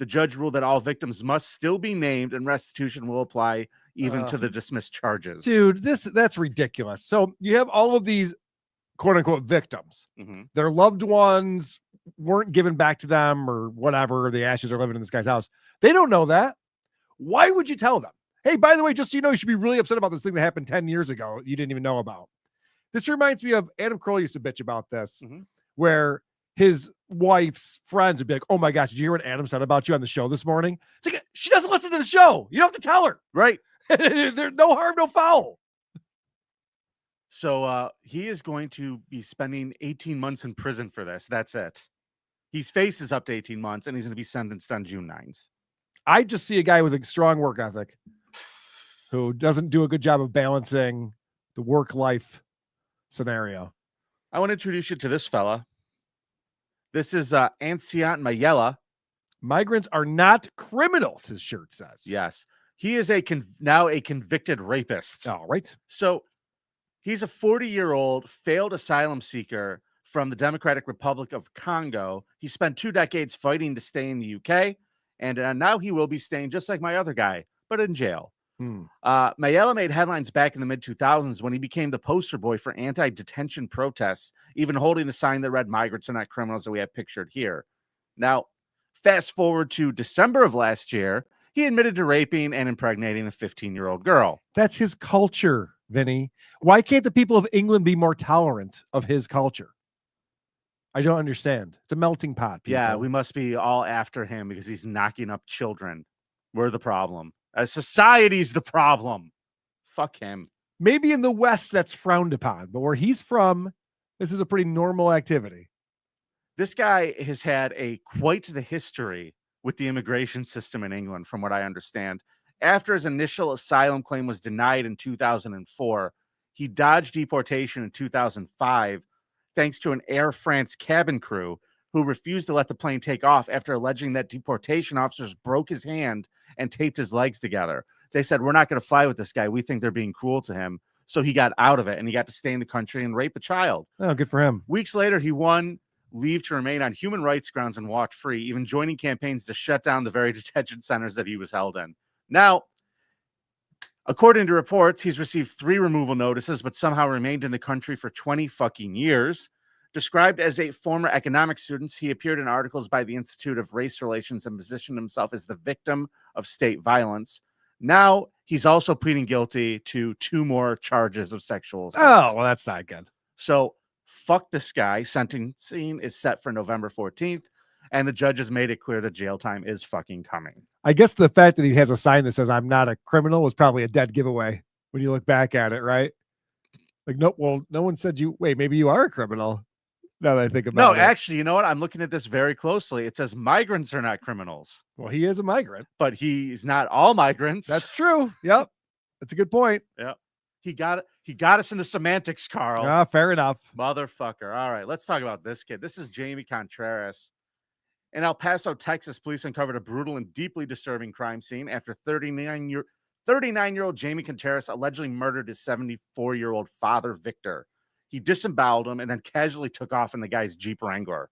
The judge ruled that all victims must still be named and restitution will apply even to the dismissed charges. Dude, that's ridiculous. So you have all of these quote unquote victims. Mm-hmm. Their loved ones weren't given back to them or whatever. The ashes are living in this guy's house. They don't know that. Why would you tell them? Hey, by the way, just so you know, you should be really upset about this thing that happened 10 years ago you didn't even know about. This reminds me of Adam Kroll used to bitch about this, where his wife's friends would be like, "Oh my gosh, did you hear what Adam said about you on the show this morning?" It's like, she doesn't listen to the show. You don't have to tell her. Right. There's no harm, no foul. So he is going to be spending 18 months in prison for this. That's it. His face is up to 18 months, and he's going to be sentenced on June 9th. I just see a guy with a strong work ethic who doesn't do a good job of balancing the work-life scenario. I want to introduce you to this fella. This is Anciant Mayella. Migrants are not criminals, his shirt says. Yes. He is now a convicted rapist. All right. So he's a 40-year-old failed asylum seeker from the Democratic Republic of Congo. He spent 2 decades fighting to stay in the UK, and now he will be staying just like my other guy, but in jail. Mayella made headlines back in the mid-2000s when he became the poster boy for anti-detention protests, even holding a sign that read "Migrants are not criminals," that we have pictured here. Now, fast forward to December of last year, he admitted to raping and impregnating a 15-year-old girl. That's his culture, Vinny. Why can't the people of England be more tolerant of his culture? I don't understand. It's a melting pot. People. Yeah, we must be all after him because he's knocking up children. We're the problem. Society's the problem. Fuck him. Maybe in the West that's frowned upon, but where he's from, this is a pretty normal activity. This guy has had quite the history with the immigration system in England, from what I understand. After his initial asylum claim was denied in 2004, he dodged deportation in 2005 thanks to an Air France cabin crew who refused to let the plane take off after alleging that deportation officers broke his hand and taped his legs together. They said, "We're not going to fly with this guy. We think they're being cruel to him." So he got out of it, and he got to stay in the country and rape a child. Oh, good for him. Weeks later, he won leave to remain on human rights grounds and walk free, even joining campaigns to shut down the very detention centers that he was held in. Now, according to reports, he's received 3 removal notices, but somehow remained in the country for 20 fucking years. Described as a former economics student, he appeared in articles by the Institute of Race Relations and positioned himself as the victim of state violence. Now he's also pleading guilty to 2 more charges of sexual assault. Oh, well, that's not good. So fuck this guy. Sentencing is set for November 14th, and the judge has made it clear that jail time is fucking coming. I guess the fact that he has a sign that says "I'm not a criminal" was probably a dead giveaway when you look back at it, right? Like, no, well, no one said you. Wait, maybe you are a criminal. Now that I think about it. No, actually, you know what? I'm looking at this very closely. It says migrants are not criminals. Well, he is a migrant, but he's not all migrants. That's true. Yep, that's a good point. Yeah, he got us into semantics, Carl. Ah, fair enough, motherfucker. All right, let's talk about this kid. This is Jamie Contreras. In El Paso, Texas, police uncovered a brutal and deeply disturbing crime scene after 39-year-old Jamie Contreras allegedly murdered his 74-year-old father, Victor. He disemboweled him and then casually took off in the guy's Jeep Wrangler.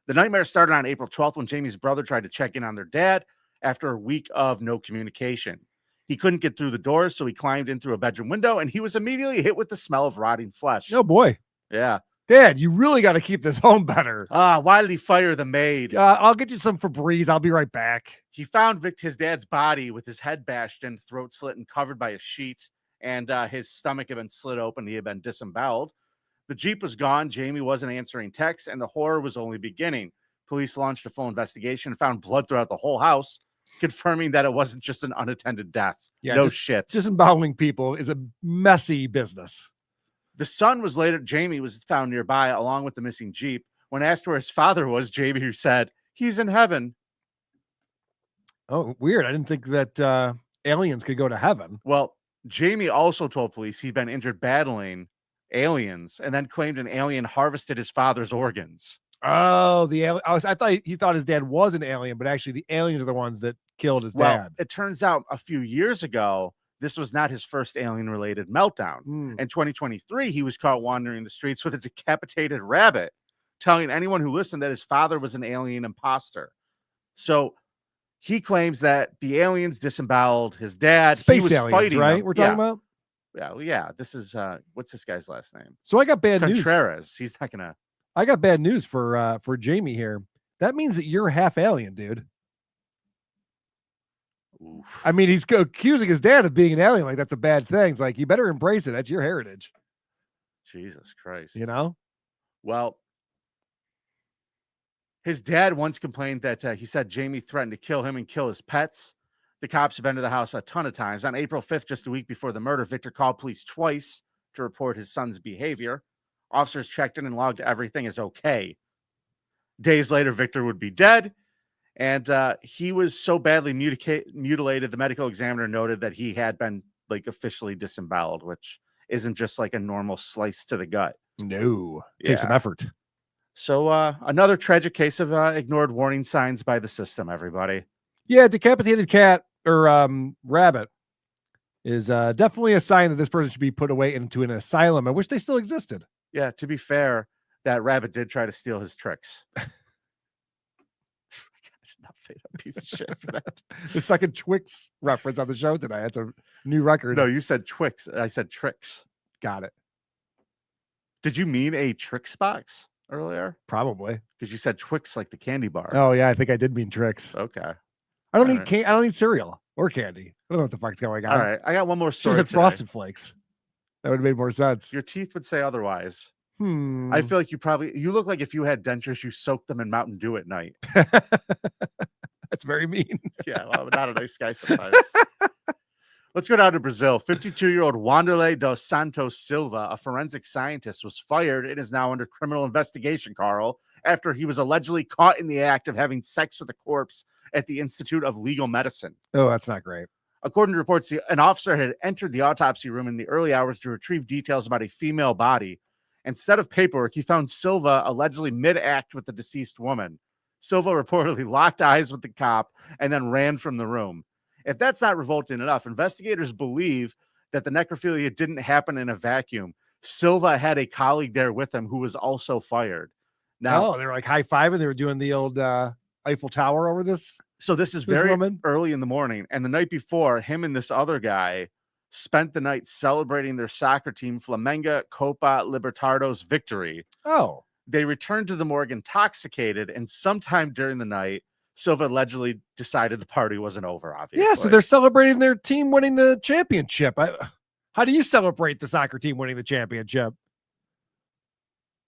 The nightmare started on April 12th when Jamie's brother tried to check in on their dad after a week of no communication. He couldn't get through the doors, so he climbed in through a bedroom window, and he was immediately hit with the smell of rotting flesh. Oh, boy. Yeah. Dad, you really got to keep this home better. Why did he fire the maid? I'll get you some Febreze. I'll be right back. He found his dad's body with his head bashed in, throat slit, and covered by a sheet. And his stomach had been slit open. He had been disemboweled. The Jeep was gone. Jamie wasn't answering texts, and the horror was only beginning. Police launched a full investigation and found blood throughout the whole house, confirming that it wasn't just an unattended death. Yeah, no shit. Disemboweling people is a messy business. Jamie was found nearby along with the missing Jeep. When asked where his father was, Jamie said, "He's in heaven." Oh, weird. I didn't think that aliens could go to heaven. Well, Jamie also told police he'd been injured battling aliens and then claimed an alien harvested his father's organs. Oh, the alien. I thought he thought his dad was an alien, but actually the aliens are the ones that killed his dad. It turns out a few years ago, this was not his first alien-related meltdown. In 2023, he was caught wandering the streets with a decapitated rabbit, telling anyone who listened that his father was an alien imposter. So he claims that the aliens disemboweled his dad. Space he was aliens, fighting right? them. We're talking about? Yeah. This is, what's this guy's last name? So I got bad news. Contreras. He's not going to. I got bad news for Jamie here. That means that you're half alien, dude. Oof. I mean, he's accusing his dad of being an alien. Like, that's a bad thing. It's like, you better embrace it. That's your heritage. Jesus Christ. You know? Well, his dad once complained that he said Jamie threatened to kill him and kill his pets. The cops have been to the house a ton of times. On April 5th, just a week before the murder, Victor called police twice to report his son's behavior. Officers checked in and logged everything as okay. Days later, Victor would be dead, and he was so badly mutilated, the medical examiner noted that he had been like officially disemboweled, which isn't just like a normal slice to the gut. No, takes some effort. So another tragic case of ignored warning signs by the system, everybody. Yeah, decapitated cat or rabbit is definitely a sign that this person should be put away into an asylum. I wish they still existed. Yeah, to be fair, that rabbit did try to steal his tricks. Gosh, not paid a piece of shit for that. The second Twix reference on the show today. That's a new record. No, you said Twix. I said tricks. Got it. Did you mean a Trix box earlier? Probably. Because you said Twix like the candy bar. Oh, yeah, I think I did mean tricks. Okay. I don't need I don't need cereal or candy. I don't know what the fuck's going on. All right, I got one more story. She said Frosted Flakes. That would have made more sense. Your teeth would say otherwise. I feel like you look like if you had dentures, you soaked them in Mountain Dew at night. That's very mean. Yeah, well, not a nice guy sometimes. Let's go down to Brazil. 52-year-old Wanderlei dos Santos Silva, a forensic scientist, was fired and is now under criminal investigation, Carl, after he was allegedly caught in the act of having sex with a corpse at the Institute of Legal Medicine. Oh, that's not great. According to reports, an officer had entered the autopsy room in the early hours to retrieve details about a female body. Instead of paperwork, he found Silva allegedly mid-act with the deceased woman. Silva reportedly locked eyes with the cop and then ran from the room. If that's not revolting enough, investigators believe that the necrophilia didn't happen in a vacuum. Silva had a colleague there with him who was also fired. Now, they were like high-fiving. They were doing the old Eiffel Tower over this. So this is very early in the morning. And the night before, him and this other guy spent the night celebrating their soccer team Flamengo Copa Libertadores victory. Oh. They returned to the morgue intoxicated, and sometime during the night, Silva allegedly decided the party wasn't over, obviously. Yeah, so they're celebrating their team winning the championship. How do you celebrate the soccer team winning the championship?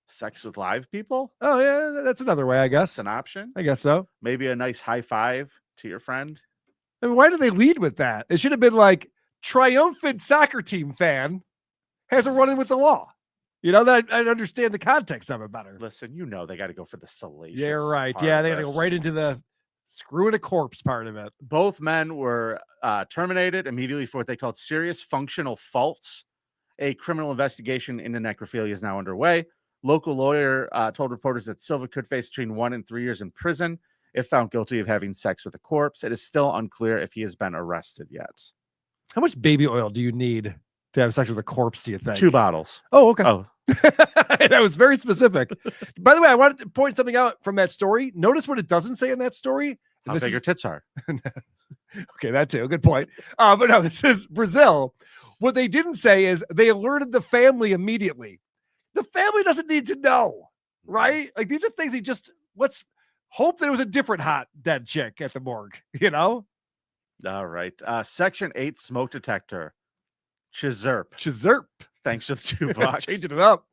Sex with live people? Oh, yeah, that's another way, I guess. That's an option. I guess so. Maybe a nice high five to your friend. I mean, why do they lead with that? It should have been like, triumphant soccer team fan has a run-in with the law. You know, that I'd understand the context of it better. Listen, you know they got to go for the salacious. Yeah, right. Yeah, they got to go right into the screwing a corpse part of it. Both men were terminated immediately for what they called serious functional faults. A criminal investigation into necrophilia is now underway. Local lawyer told reporters that Silva could face between 1 and 3 years in prison if found guilty of having sex with a corpse. It is still unclear if he has been arrested yet. How much baby oil do you need to have sex with a corpse, do you think? 2 bottles. Oh, okay. Oh. That was very specific. By the way, I wanted to point something out from that story. Notice what it doesn't say in that story. How big your tits are. Okay, that too. Good point. But no, this is Brazil. What they didn't say is they alerted the family immediately. The family doesn't need to know, right? Like, these are things let's hope that it was a different hot dead chick at the morgue, you know? All right. Section 8 smoke detector. Chizerp. Thanks for the $2. Changing it up.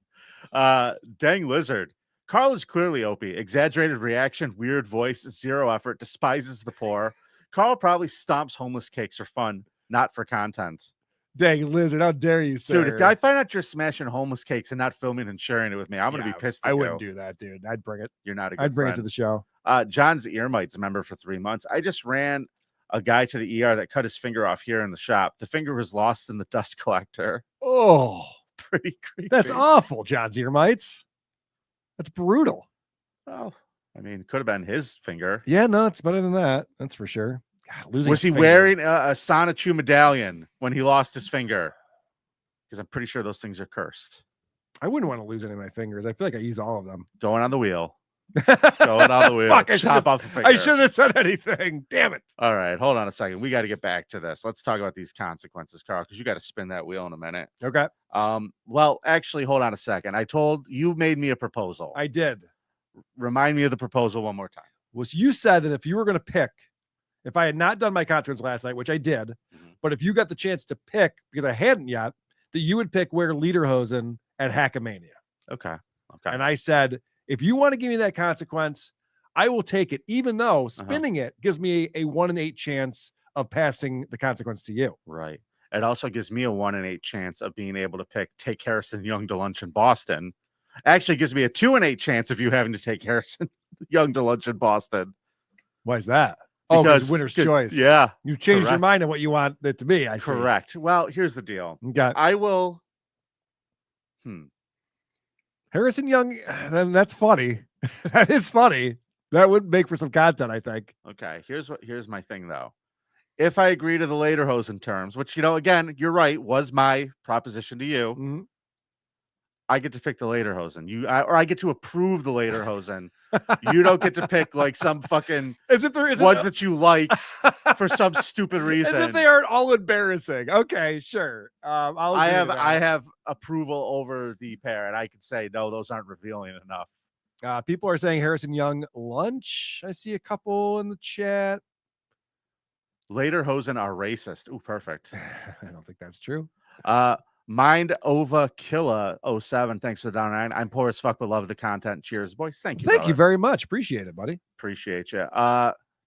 Dang lizard. Carl is clearly Opie. Exaggerated reaction, weird voice, zero effort, despises the poor. Carl probably stomps homeless cakes for fun, not for content. Dang lizard, how dare you, sir? Dude, if I find out you're smashing homeless cakes and not filming and sharing it with me, I'm going to be pissed at you. I wouldn't do that, dude. I'd bring it. You're not a good I'd bring friend. it to the show. John's ear mites member for 3 months. I just ran a guy to the ER that cut his finger off here in the shop. The finger was lost in the dust collector. Oh, pretty creepy. That's awful, John's ear mites. That's brutal. Oh, I mean, it could have been his finger. Yeah, no, it's better than that. That's for sure. God, was he wearing a Sonichu medallion when he lost his finger? Because I'm pretty sure those things are cursed. I wouldn't want to lose any of my fingers. I feel like I use all of them. Going on the wheel. Going on the wheel. Fuck, Chop off the finger. I shouldn't have said anything. Damn it. All right, hold on a second. We got to get back to this. Let's talk about these consequences, Carl, because you got to spin that wheel in a minute. Okay. Well, actually, hold on a second. I told you made me a proposal. I did. Remind me of the proposal one more time. Was you said that if you were going to pick, if I had not done my consequence last night, which I did, but if you got the chance to pick, because I hadn't yet, that you would pick where lederhosen at Hackamania. Okay. And I said, if you want to give me that consequence, I will take it, even though spinning it gives me a 1 in 8 chance of passing the consequence to you. Right. It also gives me a 1 in 8 chance of being able to take Harrison Young to lunch in Boston. Actually gives me a 2 in 8 chance of you having to take Harrison Young to lunch in Boston. Why is that? Because winner's choice. Yeah. You've changed your mind on what you want it to be. I see. Correct. Well, here's the deal. Okay. I will. Harrison Young, that's funny. That is funny. That would make for some content, I think. Okay. Here's my thing though. If I agree to the Lederhosen terms, which, again, you're right, was my proposition to you, I get to pick the Lederhosen. Or I get to approve the Lederhosen. You don't get to pick like some fucking as if there isn't ones that you like for some stupid reason. As if they aren't all embarrassing. Okay, sure. I have approval over the pair, and I can say no, those aren't revealing enough. People are saying Harrison Young lunch. I see a couple in the chat. Lederhosen are racist. Ooh, perfect. I don't think that's true. Mind Ova Killa 07. Thanks for the down 9. I'm poor as fuck, but love the content. Cheers, boys. Thank you. Thank you very much. Appreciate it, buddy. Appreciate you.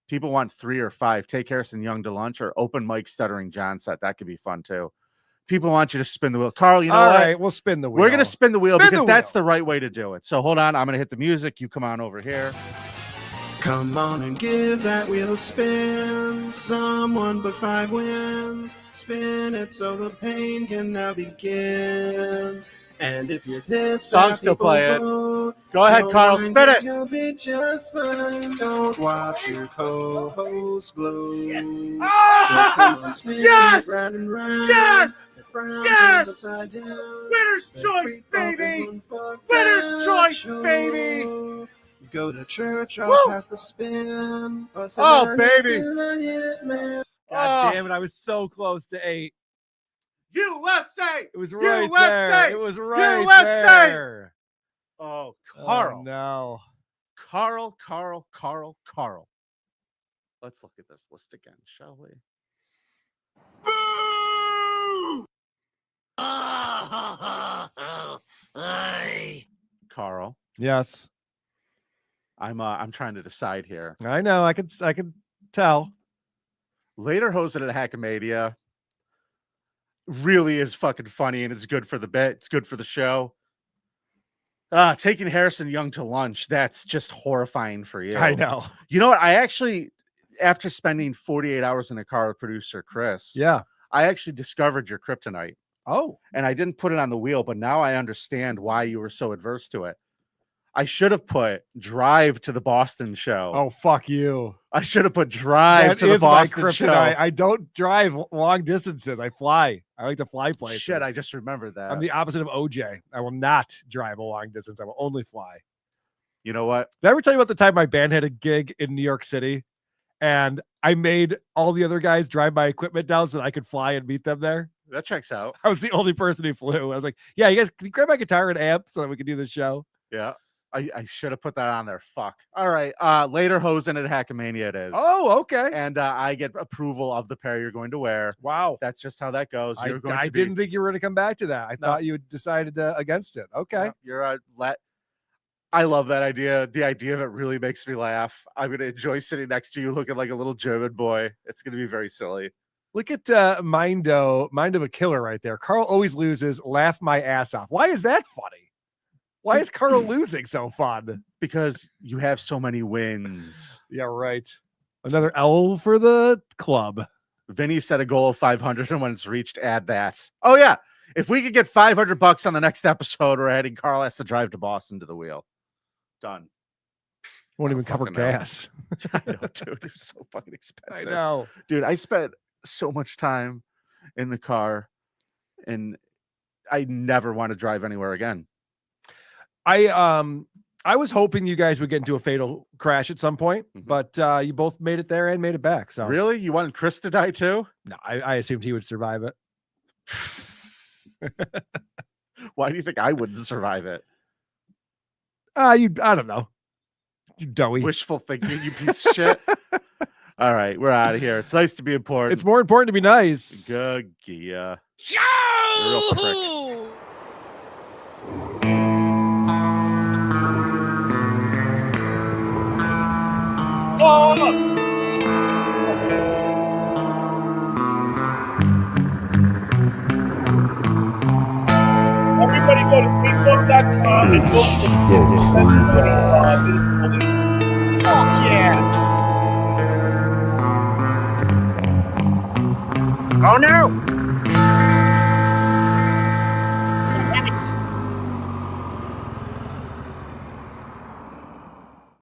People want 3 or 5. Take Harrison Young to lunch or open mic Stuttering John set. That could be fun too. People want you to spin the wheel. Carl, you know all what? Right, we'll spin the wheel. We're gonna spin the wheel because that's the right way to do it. So hold on, I'm gonna hit the music. You come on over here. Come on and give that wheel a spin. Someone but 5 wins. Spin it so the pain can now begin. And if you're pissed, song's still playing. Go ahead, Carl, spin it. You'll be just fine. Don't watch your co-host glow. Oh! So come on, spin Yes! it round and round. Yes! Round, Yes! upside down. Winner's choice, baby! Winner's choice, baby! Go to church or Woo! pass the spin. Or Oh, baby! to the hitman. God damn it. I was so close to 8. USA! It was right USA! there. It was right USA! there. Oh, Carl. Oh, no. Carl. Let's look at this list again, shall we? Carl. Yes. I'm trying to decide here. I know. I could tell. Lederhosen at Hackamania really is fucking funny, and it's good for the bit. It's good for the show. Taking Harrison Young to lunch, that's just horrifying for you. I know. You know what? I actually, after spending 48 hours in a car with producer Chris, I actually discovered your kryptonite. Oh. And I didn't put it on the wheel, but now I understand why you were so adverse to it. I should have put drive to the Boston show. Oh, fuck you. I should have put drive to the Boston show. I don't drive long distances. I fly. I like to fly places. Shit, I just remembered that. I'm the opposite of OJ. I will not drive a long distance. I will only fly. You know what? Did I ever tell you about the time my band had a gig in New York City and I made all the other guys drive my equipment down so that I could fly and meet them there? That checks out. I was the only person who flew. I was like, yeah, you guys, can you grab my guitar and amp so that we can do this show? Yeah. I should have put that on there. Fuck. All right. Lederhosen at Hackamania it is. Oh, okay. And I get approval of the pair you're going to wear. Wow. That's just how that goes. You're going I to didn't think you were going to come back to that. I thought you had decided against it. Okay. No, you're I love that idea. The idea of it really makes me laugh. I'm going to enjoy sitting next to you looking like a little German boy. It's going to be very silly. Look at Mind of a Killer right there. Carl always loses. Laugh my ass off. Why is that funny? Why is Carl losing so fun? Because you have so many wins. Yeah, right. Another L for the club. Vinny set a goal of 500, and when it's reached, add that. Oh, yeah. If we could get $500 on the next episode, we're adding Carl has to drive to Boston to the wheel. Done. Won't even cover gas. I know, dude. It's so fucking expensive. I know. Dude, I spent so much time in the car, and I never want to drive anywhere again. I was hoping you guys would get into a fatal crash at some point, but you both made it there and made it back. So really, you wanted Chris to die too? No, I assumed he would survive it. Why do you think I wouldn't survive it? I don't know. You doughy. Wishful thinking, you piece of shit. All right, we're out of here. It's nice to be important. It's more important to be nice. Good, yeah. Show! Real prick. Everybody go to creepoff.com and It's the Creepoff. Fuck yeah! Oh no!